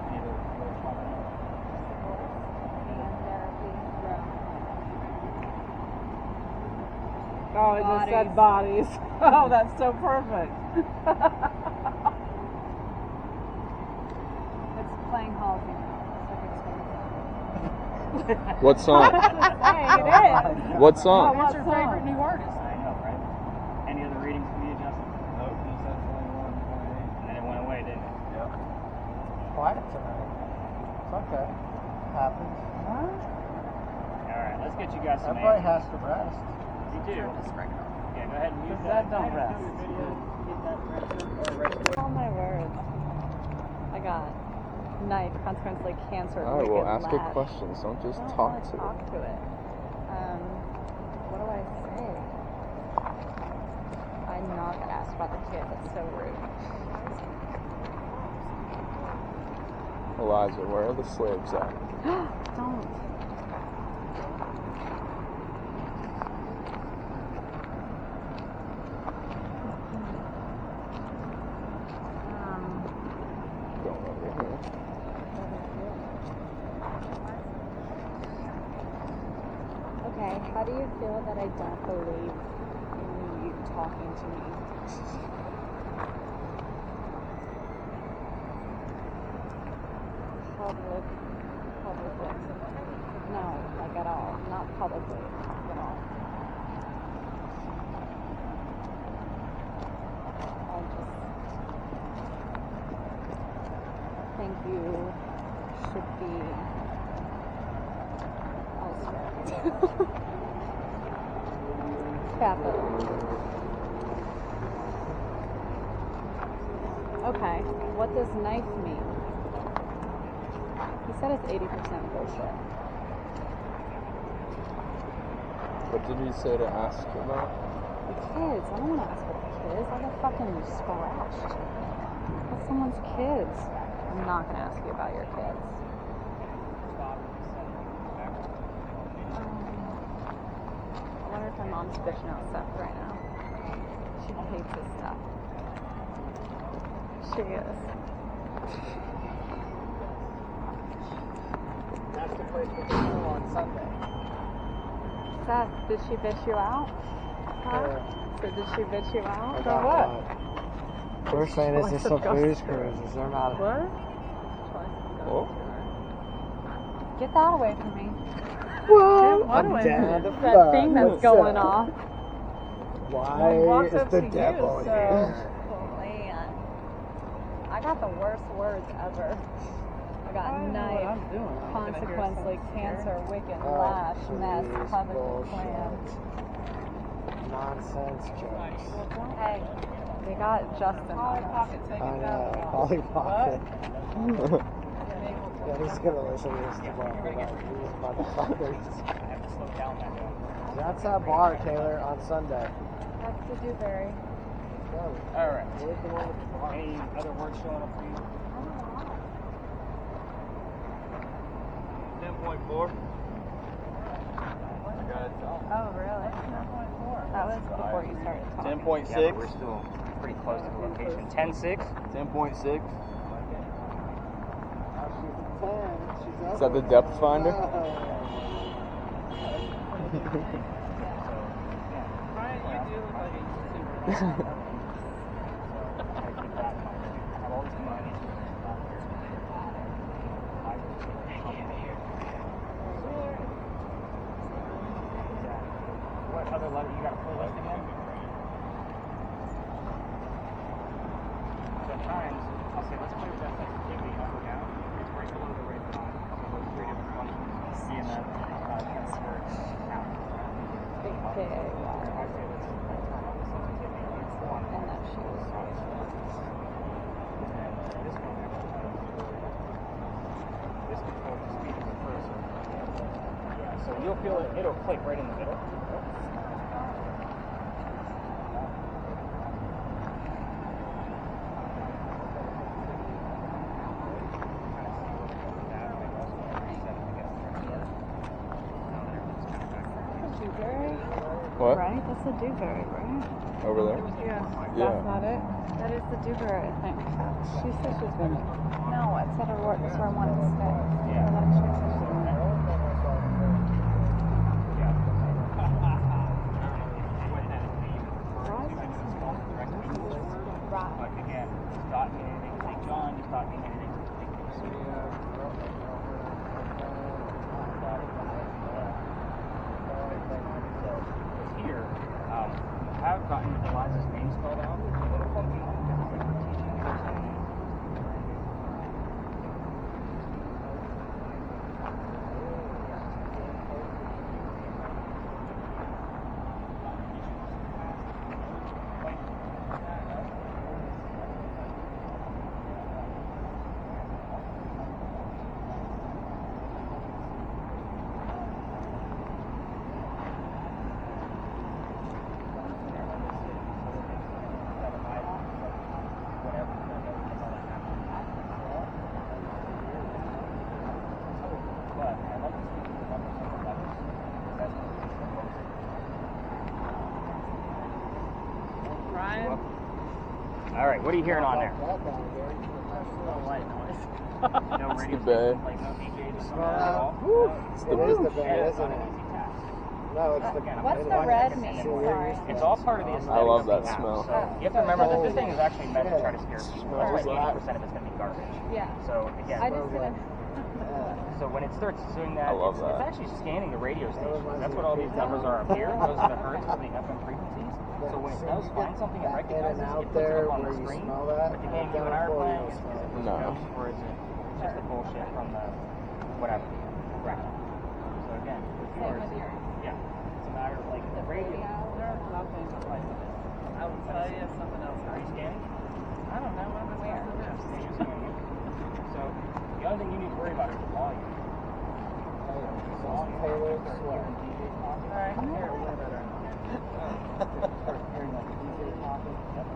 Any other colors popping up? And therapy room. Oh, it just said bodies. Oh, that's so perfect. It's playing Halsey now. What song? Hey, it is. What song? What's your song? favorite new artist? I know, right? Any other readings for you, Justin? Nope, just at 21.8. And then it went away, didn't it? Yep. Quiet tonight. It's okay. Happens. Alright, let's get you guys some Everybody answers. has to rest. You do. Yeah, go ahead and mute That that. don't rest. Oh my word. I got knife, consequently cancer. Alright, well, wicked ask it lash. questions. Don't just I don't talk wanna to talk it. to it. What do I say? I'm not gonna ask about the kid. That's so rude. Elijah, where are the slaves at? Don't. Going over here. Okay, how do you feel that I don't believe in you talking to me? Publicly. No, like at all. Not publicly, at all. I just think you should be elsewhere. Capital. Okay, what does knife mean? He said it's 80% bullshit. What did he say to ask about? The kids. I don't want to ask about the kids. I got fucking scratched. That's someone's kids. I'm not going to ask you about your kids. I wonder if my mom's bitching out Seth right now. She hates his stuff. She is. That's the place we can go on Sunday. Seth, did she bitch you out? Huh? So did she bitch you out? For what? We're saying is this some booze cruises? They're not. What? Oh? Get that away from me. What I'm away down from to you? That thing that's going off. Why walks is up the to you, devil so- here? Oh man. I got the worst words ever. I got I don't know what knife, I'm doing. I'm gonna hear consequently, something cancer, wicked, Oh, lash, mess, please, public bullshit. plan. Nonsense jokes. Hey, we got Justin on us. I know. Polly Pocket. Yeah, he's gonna listen to this tomorrow. Like, these motherfuckers. That's that bar, Taylor, on Sunday. That's the Dewberry. Alright. Any other words showing up for you? 10.4. Oh, really? That was before you started talking. 10.6. Yeah, but we're still pretty close to the location. 10-6? 10.6. Is that the depth finder? What other letter? You got a full list again? So at times, I'll say, let's play with that sensitivity up or down. It's right below the rate of those three different functions. EMF, transfer, count. Big K-A-Y. If I say let's turn on the sensitivity, it's one. And that she was And this one actually this controls the speed of the cursor. Yeah, so you'll feel it, it'll click right in the middle. What? right? That's the Dewberry, right? Over there? Yeah. Yeah. That's not it? That is the Dewberry, I think. She said she's been there. No, I said her work. That's where I wanted to stay. Yeah. And then she said she's been there. Yeah. gotten Eliza's name spelled out. It's a little funky. It's like we're teaching her something. All right, what are you hearing on there? White noise. No radio bed. station, like no DJ just at all? It's It is the bed, Yeah, it's isn't not it? an easy task. No, it's the. What's the red mean? Sorry. It's all part of the aesthetic. I love of the that house. smell. So you have to remember that this thing is actually meant to try to scare people. That's why 80% of it's going to be garbage. Yeah. So again, I just didn't. so when it starts doing that, I love it's that. actually scanning the radio stations. That's what all these numbers are up here. Those are the hertz of the FM frequencies. So when it does find something and recognizes it, it puts it up on the screen. But the game you and I are playing is it just No. goes, or is it just the bullshit from the whatever ground? So again, with Same yours, with yours. yeah, it's a matter of like the radio. There's nothing like I would tell you something else. Are you scanning? I don't know what Where? So the only thing you need to worry about is the volume. Taylor Swift. I can hear it way better. Start hearing like DJ talking. Yep.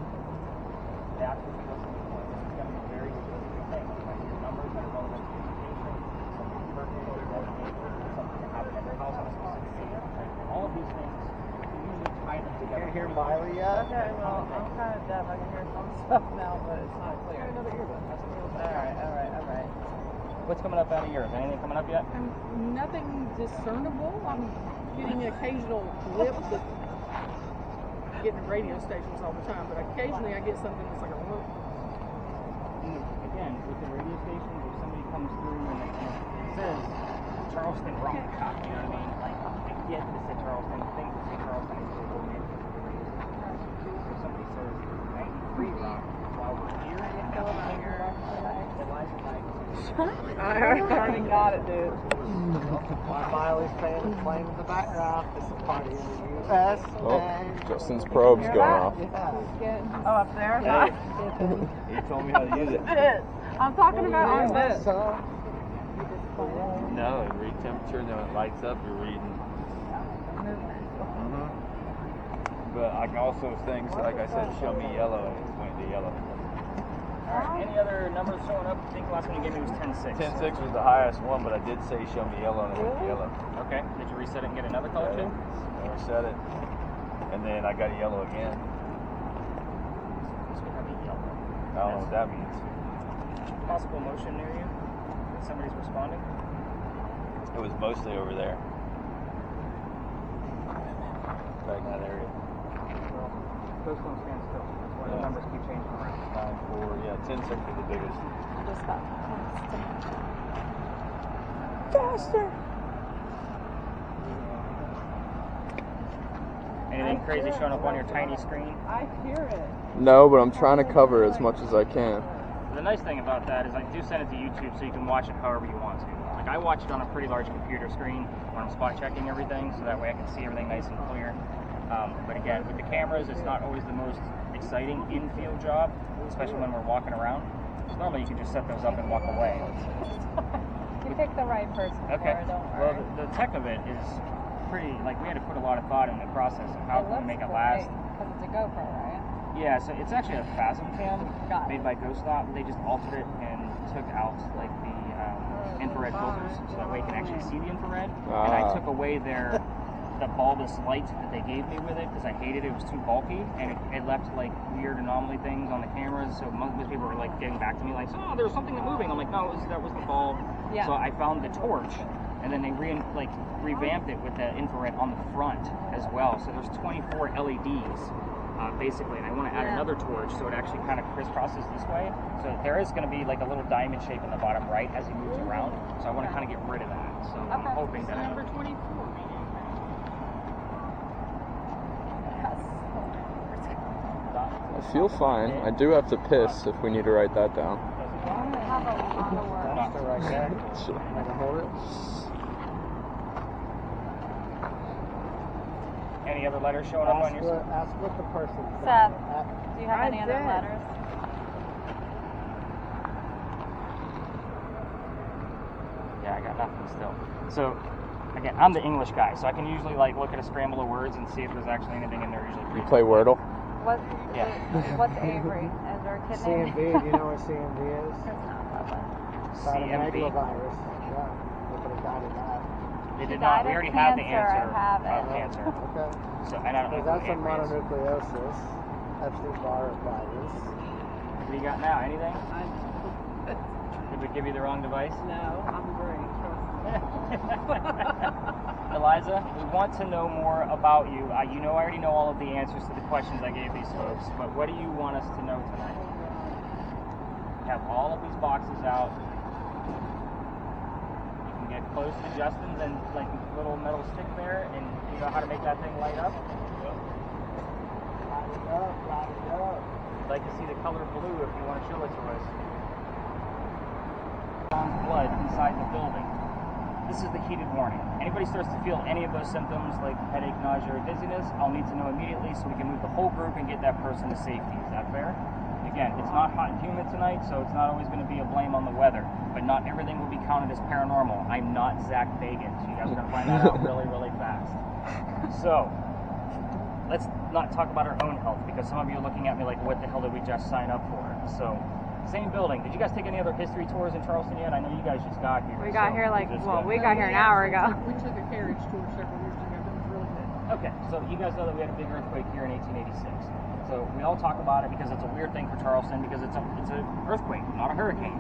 That's what you're listening to. It's going to be very specific things. Like your numbers that are relevant to education, something birthday, or something that happened at your house on a specific day. All of these things, you usually tie them together. Can't hear Miley yet? Okay, well, I'm kind of deaf. I can hear some stuff now, but it's not clear. Another earbud. That's what you're All right. What's coming up out of yours? Anything coming up yet? Nothing discernible. I'm getting occasional blips that getting radio stations all the time, but occasionally I get something that's like a whoop. Again, with the radio stations, if somebody comes through and it says Charleston wrong cop, you know what I mean? Like, I get that it said Charleston, the things that say Charleston is still going in the radio station. So if somebody says 93 wrong while we're here, and Feel about your Eliza and I I already got it, dude. While Miley's playing in the background, this is party in the U.S. Oh, Justin's probe's going off. Good. Oh, up there? He told me how to use it. I'm talking about on this. No, you read temperature, and then when it lights up, you're reading. But I can also things like I said, show me yellow, and it's pointing to yellow. Alright, any other numbers showing up? I think the last one you gave me was 10.6. 10.6 was the highest one, but I did say show me yellow, and it went to yellow. Okay, did you reset it and get another color too? I reset it, and then I got a yellow again. This would have a yellow. I don't know what that means. Possible motion near you? That somebody's responding? It was mostly over there. Back in that area. Those don't stand still. That's why the numbers keep changing around. 9.4, yeah, 10.6 was the biggest. Just got Faster. Anything crazy showing up on your tiny screen? I hear it. No, but I'm trying to cover as much as I can. The nice thing about that is I do send it to YouTube so you can watch it however you want to. Like I watch it on a pretty large computer screen when I'm spot checking everything, so that way I can see everything nice and clear. But again, with the cameras, it's not always the most exciting in-field job, especially when we're walking around. Normally you can just set those up and walk away. You picked the right person Okay. for it, don't Well, worry. the tech of it is pretty, like we had to put a lot of thought in the process of how can we make it last. Because it's a GoPro, right? Yeah, so it's actually a Phasm cam Got it. made by GoStop. They just altered it and took out like the infrared filters so that way you can actually see the infrared. And I took away the bulbous light that they gave me with it because I hated it. It was too bulky and it left like weird anomaly things on the cameras. So most people were like getting back to me like, oh, there's something moving. I'm like, no, that was the bulb. Yeah. So I found the torch. And then they revamped it with the infrared on the front as well. So there's 24 LEDs basically, and I want to add another torch so it actually kind of crisscrosses this way. So there is going to be like a little diamond shape in the bottom right as he moves around. So I want to kind of get rid of that. So I'm hoping that Number 24. Yes. I feel fine. I do have to piss if we need to write that down. I have a lot of work. Not to right there. Sure. I can hold it. Any other letters showing up on your? Ask what the person. Seth, do you have any other did. letters? Yeah, I got nothing still. So, again, I'm the English guy, so I can usually like look at a scramble of words and see if there's actually anything in there. Usually, You play Wordle? What's Yeah. What's Avery? Is there a kid named? CMV, do you know what CMV is? It's not Bubba. Cytomegalovirus. Yeah, nobody died of that. They She did not. died We of already have the cancer. answer I have of it. cancer. Okay. So, and I don't know Because that's a what Avery is. mononucleosis. Epstein-Barr virus. What do you got now? Anything? Did we give you the wrong device? No, I'm great. Eliza, we want to know more about you. You know, I already know all of the answers to the questions I gave these folks, but what do you want us to know tonight? We have all of these boxes out. You can get close to Justin's and like little metal stick there, and you know how to make that thing light up. Light it up, light it up. We'd like to see the color blue if you want to show it to us. Blood inside the building. This is the heated warning. Anybody starts to feel any of those symptoms like headache, nausea, or dizziness, I'll need to know immediately so we can move the whole group and get that person to safety. Is that fair? Again, it's not hot and humid tonight, so it's not always going to be a blame on the weather. But not everything will be counted as paranormal. I'm not Zach Bagans. You guys are going to find that out really, really fast. So, let's not talk about our own health, because some of you are looking at me like, what the hell did we just sign up for? So, same building. Did you guys take any other history tours in Charleston yet? I know you guys just got here. We got here like, just well, got we got here an hour ago. We took a carriage tour several years ago. That was really good. Okay, so you guys know that we had a big earthquake here in 1886. So we all talk about it because it's a weird thing for Charleston, because it's an earthquake, not a hurricane.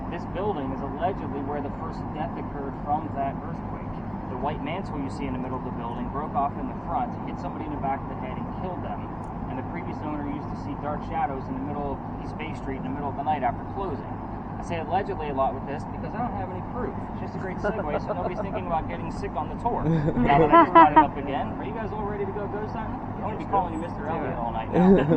This building is allegedly where the first death occurred from that earthquake. The white mantle you see in the middle of the building broke off in the front, hit somebody in the back of the head, and killed them. And the previous owner used to see dark shadows in the middle of East Bay Street in the middle of the night after closing. I say allegedly a lot with this because I don't have any proof. It's just a great segue so nobody's thinking about getting sick on the tour. Now that I just brought it up again, are you guys all ready to go something? I'm going to be calling you Mr. Elliott all night now. So,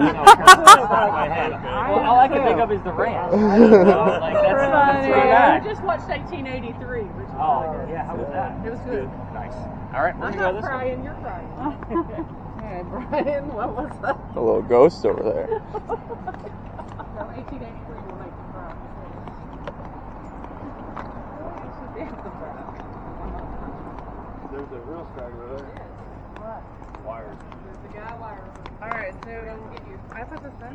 my head. Well, all I can think of is the ranch. So, like, that's where I'm I at. just watched 1883, which was Oh, really good. yeah, how was that? It was good. Nice. All right, we're I'm going to go not this way. crying, you're crying. Hey, Brian, what was that? A little ghost over there. No, 1883 will make you cry. You should be able to cry. There's a real straggler there. What? Wires. There's the guy wires. Alright, so Get you. I put this in.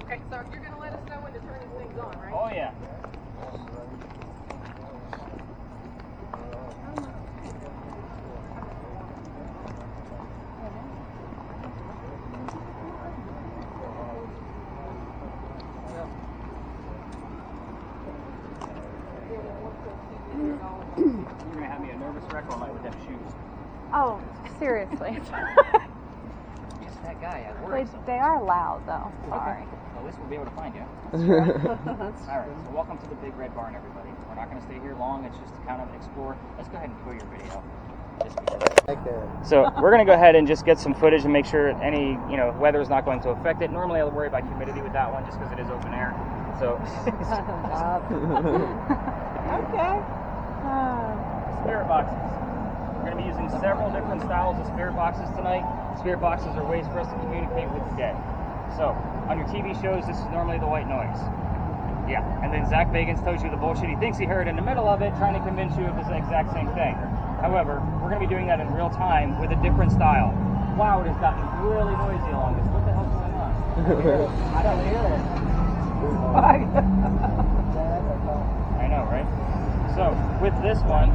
Okay, so you're going to let us know when to turn these things on, right? Oh, yeah. You're going to have me a nervous wreck all night with them shoes. Oh, seriously. Just that guy. I they, worry. they are loud though. Sorry. Well, at least we'll be able to find you. All right, so welcome to the Big Red Barn, everybody. We're not going to stay here long. It's just to kind of explore. Let's go ahead and kill your video. Just because. So we're going to go ahead and just get some footage and make sure any weather is not going to affect it. Normally, I'll worry about humidity with that one just because it is open air. So. Okay. Spirit boxes. We're going to be using several different styles of spirit boxes tonight. Spirit boxes are ways for us to communicate with the dead. So, on your TV shows, this is normally the white noise. Yeah, and then Zach Bagans tells you the bullshit he thinks he heard in the middle of it, trying to convince you of the exact same thing. However, we're going to be doing that in real time with a different style. Wow, it has gotten really noisy along this. What the hell's going on? I don't hear it. I know, right? So, with this one,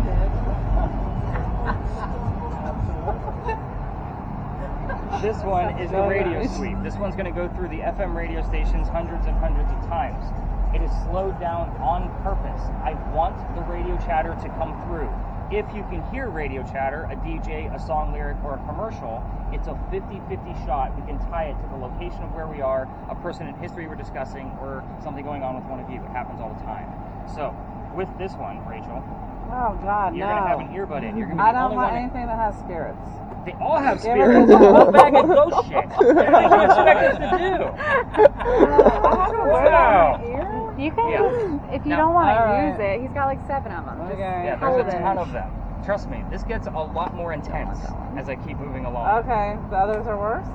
this one is a radio sweep. This one's going to go through the FM radio stations hundreds and hundreds of times. It is slowed down on purpose. I want the radio chatter to come through. If you can hear radio chatter, a DJ, a song lyric, or a commercial, it's a 50-50 shot. We can tie it to the location of where we are, a person in history we're discussing, or something going on with one of you. It happens all the time. So, with this one, Rachel, Oh God, you're no. gonna have an earbud in. You're gonna be I the don't only want one. anything that has spirits. They all have Give it spirits. to It's a them. whole bag of ghost shit. What do you expect us to do? Wow. You can Yeah. just, if you Now- don't want to Alright. use it, he's got like 7 of them. Just Okay. Yeah, hold there's a it. ton of them. Trust me, this gets a lot more intense as I keep moving along. Okay, the others are worse?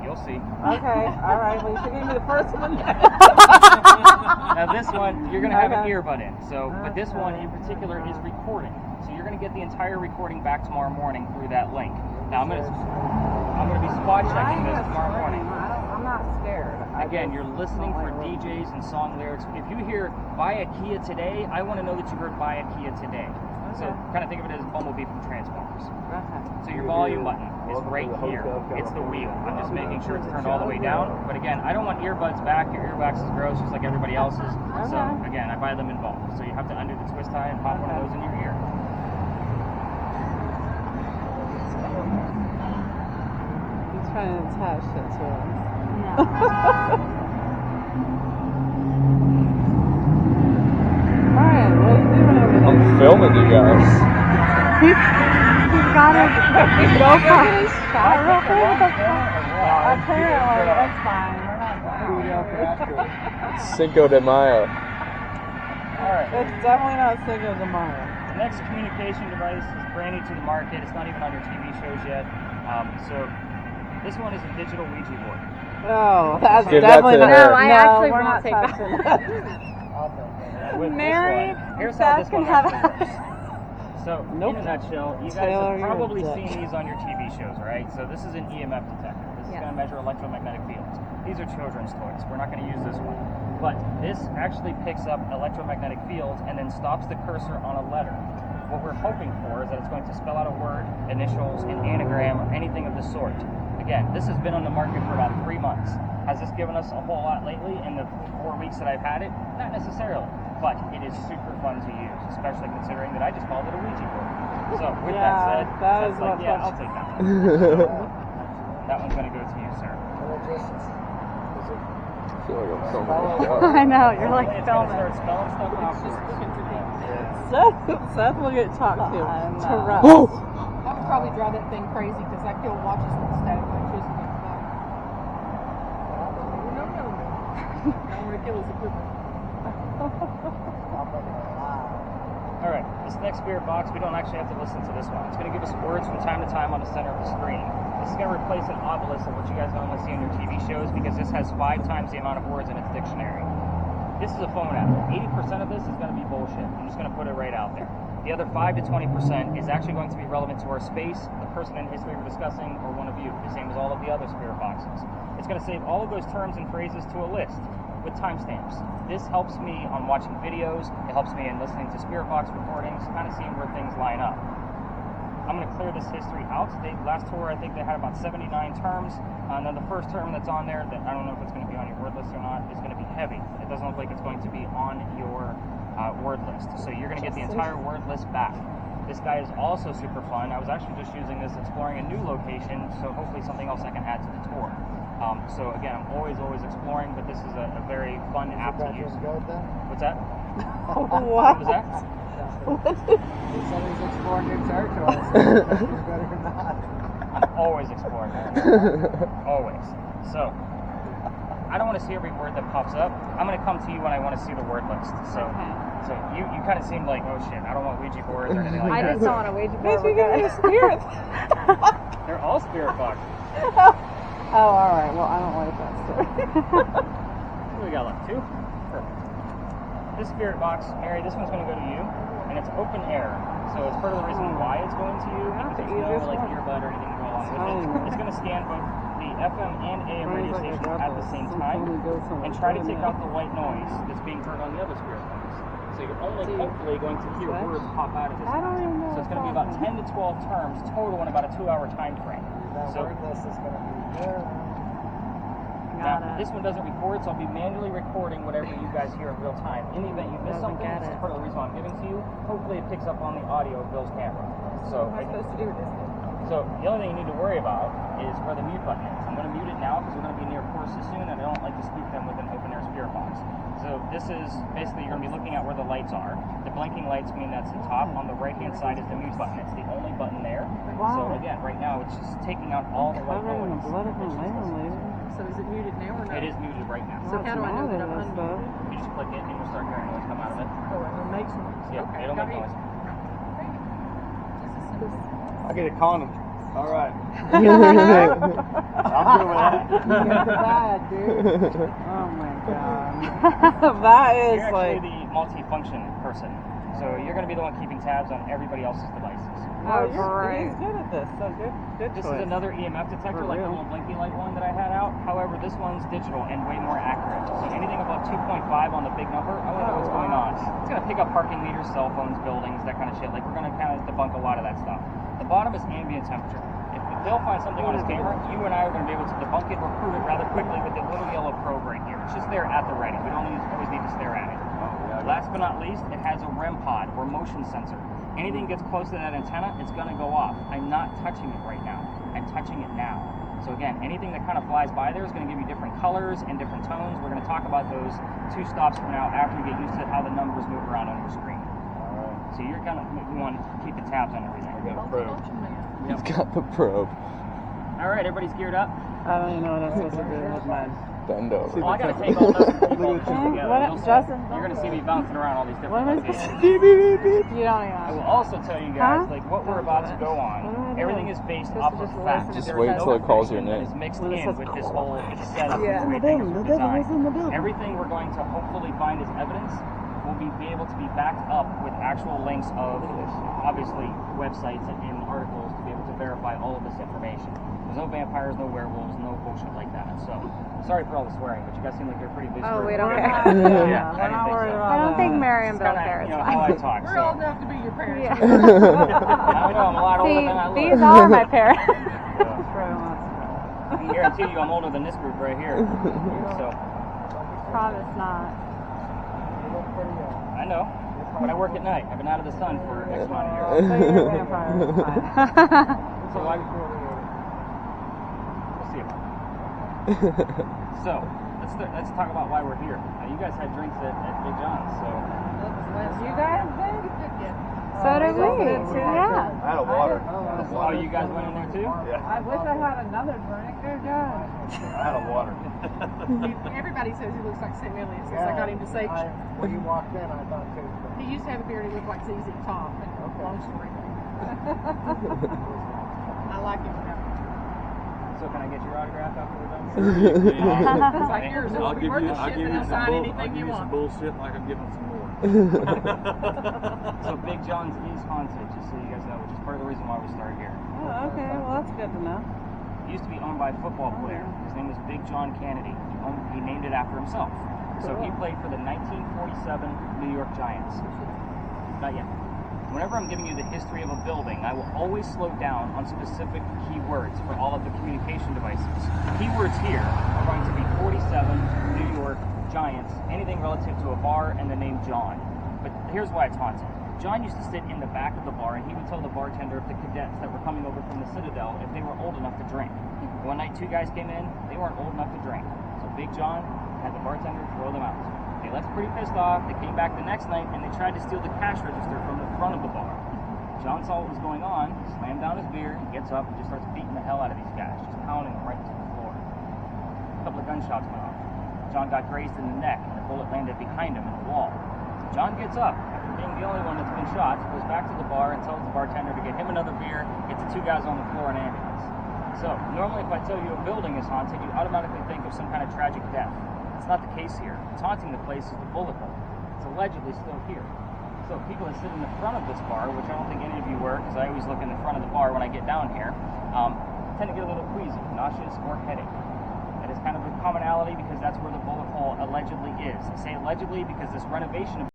You'll see. Okay, alright, well you should give me the first one. Now this one, you're gonna have an Okay. earbud in. So, but this one in particular is recording. So you're gonna get the entire recording back tomorrow morning through that link. Now I'm gonna be spot checking this tomorrow morning. I'm not scared. Again, you're listening for DJs and song lyrics. If you hear "Buy a Kia Today," I want to know that you heard "Buy a Kia Today." So kind of think of it as Bumblebee from Transformers. So your volume button is right here. It's the wheel. I'm just making sure it's turned all the way down. But again, I don't want earbuds back. Your earwax is gross, just like everybody else's. So again, I buy them in bulk. So you have to undo the twist tie and pop one of those in your ear. He's trying to attach it to us. Alright, what are you doing over there? I'm filming you guys. He's got his GoPro shot real quick. Apparently, that's fine. We're not going. Cinco de Mayo. Alright. It's definitely not Cinco de Mayo. The next communication device is brand new to the market. It's not even on your TV shows yet. So this one is a digital Ouija board. Oh, that's Give that definitely to not. her. No, I actually we're won't not take touching that. With Mary, this one, here's how Seth this one can have actually works. So, Nope. in a nutshell, you guys Taylor, have you're probably a seen dick. these on your TV shows, right? So this is an EMF detector. This is Yes. going to measure electromagnetic fields. These are children's toys. We're not going to use this one. But this actually picks up electromagnetic fields and then stops the cursor on a letter. What we're hoping for is that it's going to spell out a word, initials, an anagram, or anything of the sort. Again, this has been on the market for about 3 months. Has this given us a whole lot lately in the 4 weeks that I've had it? Not necessarily, but it is super fun to use, especially considering that I just called it a Ouija board. So with that said, that Seth's is like, what yeah, fucks- I'll take that one. That one's going to go to you, sir. I feel like I'm filming. I know, you're like It's going to filming. start spelling stuff out for us. Seth will get talked to. To rough. Oh! That would probably drive that thing crazy because that kid watches with static electricity. No. I want to kill his equipment. Alright, this next spirit box, we don't actually have to listen to this one. It's going to give us words from time to time on the center of the screen. This is going to replace an obelisk of what you guys normally see on your TV shows because this has 5 times the amount of words in its dictionary. This is a phone app. 80% of this is going to be bullshit. I'm just going to put it right out there. The other 5 to 20% is actually going to be relevant to our space, the person in history we're discussing, or one of you, the same as all of the other spirit boxes. It's going to save all of those terms and phrases to a list with timestamps. This helps me on watching videos, it helps me in listening to spirit box recordings, kind of seeing where things line up. I'm going to clear this history out. Last tour, I think they had about 79 terms. And then the first term that's on there, that I don't know if it's going to be on your word list or not, is going to be heavy. It doesn't look like it's going to be on your word list. So you're going to get the entire word list back. This guy is also super fun. I was actually just using this exploring a new location, so hopefully something else I can add to the tour. So again, I'm always exploring, but this is a very fun app to use. What's that? What was that? He said he's exploring new territory. So he's better than not. I'm always exploring. Always. So, I don't want to see every word that pops up. I'm going to come to you when I want to see the word list. So you kind of seemed like, oh shit, I don't want Ouija boards or anything like I that. just don't want a Ouija board. Bitch, we give me a spirit. They're all spirit boxes. Oh, alright. Well, I don't like that story. We got like 2. Perfect. This spirit box, Mary, this one's going to go to you, and it's open air. So it's part of the reason why it's going to you, because there's no like earbud or anything to go along with it. It's going to scan both the FM and AM radio stations at the same time, and try to take out the white noise that's being heard on the other spirit box. So you're only hopefully going to hear words pop out of this. So it's going to be about 10 to 12 terms total in about a 2-hour time frame. That word list is going to be good. Now, this one doesn't record, so I'll be manually recording whatever you guys hear in real time. In the event you miss something, this is part of the reason why I'm giving to you. Hopefully it picks up on the audio of Bill's camera. So, What am I supposed to do with this? So the only thing you need to worry about is where the mute button is. I'm going to mute it now because we're going to be near courses soon, and I don't like to spook them with an open-air spirit box. So this is basically, you're going to be looking at where the lights are. The blinking lights mean that's the top. On the right-hand side is the mute button. It's the only button there. Wow. So again, right now it's just taking out all the white Covered in the noise. blood of a lamb, lady. So is it muted now or not? It is muted right now. So how do I know that I'm unmuted? You just click it and you'll start hearing noise come out of it. Oh, it makes noise. Yeah, Okay, it'll got make it. noise. I get a condom. All right. I'm good with that. You got the bad, dude. Oh my god. That is You're like. actually the multi-function person. So you're going to be the one keeping tabs on everybody else's devices. Oh, great. He's good at this. So good. Good This choice. is another EMF detector, For like the real. little blinky light one that I had out. However, this one's digital and way more accurate. So anything above 2.5 on the big number, I want to know what's going on. It's going to pick up parking meters, cell phones, buildings, that kind of shit. Like, we're going to kind of debunk a lot of that stuff. The bottom is ambient temperature. If they'll find something on his camera, you and I are going to be able to debunk it or prove it rather quickly with the little yellow probe right here. It's just there at the ready. We don't always need to stare at it. Last but not least, it has a REM pod or motion sensor. Anything gets close to that antenna, it's going to go off. I'm not touching it right now. I'm touching it now. So again, anything that kind of flies by there is going to give you different colors and different tones. We're going to talk about those 2 stops from now after you get used to how the numbers move around on your screen. So you're kind of, you want to keep the tabs on everything. I got a probe. He's got the probe. All right, everybody's geared up. I don't even know what I'm supposed to do with mine. Bend over. Well, I got to take all those and keep all the two together. What, You'll see. Justin? You're going to see me bouncing around all these What different am I supposed locations. to do? You don't even I know. will also tell you guys, Huh? like, what we're about to go What do I on, do? everything is based Supposed off to of just fact. listen Just There wait is till no it calls your information that name. is mixed When it in says with this whole setup. Yeah. the way things were designed. in the building. Everything we're going to hopefully find as evidence will be able to be backed up with actual links of, obviously, websites and articles to be able to verify all of this information. There's no vampires, no werewolves, no bullshit like that. So, sorry for all the swearing, but you guys seem like you're pretty loose. Oh, for we it. don't Yeah, care. Yeah, we're not worried about I don't that. think Mary and It's Bill kind care. of, It's you know, fine. how I talk. We're So, old enough to be your parents. I don't know, I'm a lot older See, than I look. these are my parents. I can guarantee you I'm older than this group right here. So, Promise not. I know. But I work at night. I've been out of the sun for X amount of years. So you're a vampire. It's fine. So we'll see about it. So, let's talk about why we're here. Now, you guys had drinks at Big John's, so You guys did? So did we. Yeah. I had a water. oh, you guys went in there too? Yeah. I wish I had another drink. Good God. I had a water. Everybody says he looks like Sam Elliott since I got him to say. When you walked in, I thought too. He used to have a beard. He looked like ZZ Top. Long story. I like him now. So can I get your autograph after we're done? It's like yours. It I'll won't be give worth you, the I'll shit, give but you I'll some sign bull, anything I'll give you you want. some bullshit like I'm giving some more. So Big John's is haunted, just so you guys know, which is part of the reason why we started here. Oh, okay. Well, that's good to know. It used to be owned by a football player. His name was Big John Kennedy. He named it after himself. So he played for the 1947 New York Giants. Not yet. Whenever I'm giving you the history of a building, I will always slow down on specific keywords for all of the communication devices. Keywords here are going to be 47, New York, Giants, anything relative to a bar and the name John. But here's why it's haunted. John used to sit in the back of the bar and he would tell the bartender of the cadets that were coming over from the Citadel if they were old enough to drink. One night 2 guys came in, they weren't old enough to drink. So Big John had the bartender throw them out. They left pretty pissed off. They came back the next night and they tried to steal the cash register from the front of the bar. John saw what was going on, slammed down his beer, gets up and just starts beating the hell out of these guys, just pounding them right to the floor. A couple of gunshots went off. John got grazed in the neck and a bullet landed behind him in the wall. John gets up, after being the only one that's been shot, goes back to the bar and tells the bartender to get him another beer, get the 2 guys on the floor in an ambulance. So, normally if I tell you a building is haunted, you automatically think of some kind of tragic death. It's not the case here. What's haunting the place is the bullet hole. It's allegedly still here. So people that sit in the front of this bar, which I don't think any of you were, because I always look in the front of the bar when I get down here, tend to get a little queasy, nauseous, or headache. That is kind of a commonality because that's where the bullet hole allegedly is. I say allegedly because this renovation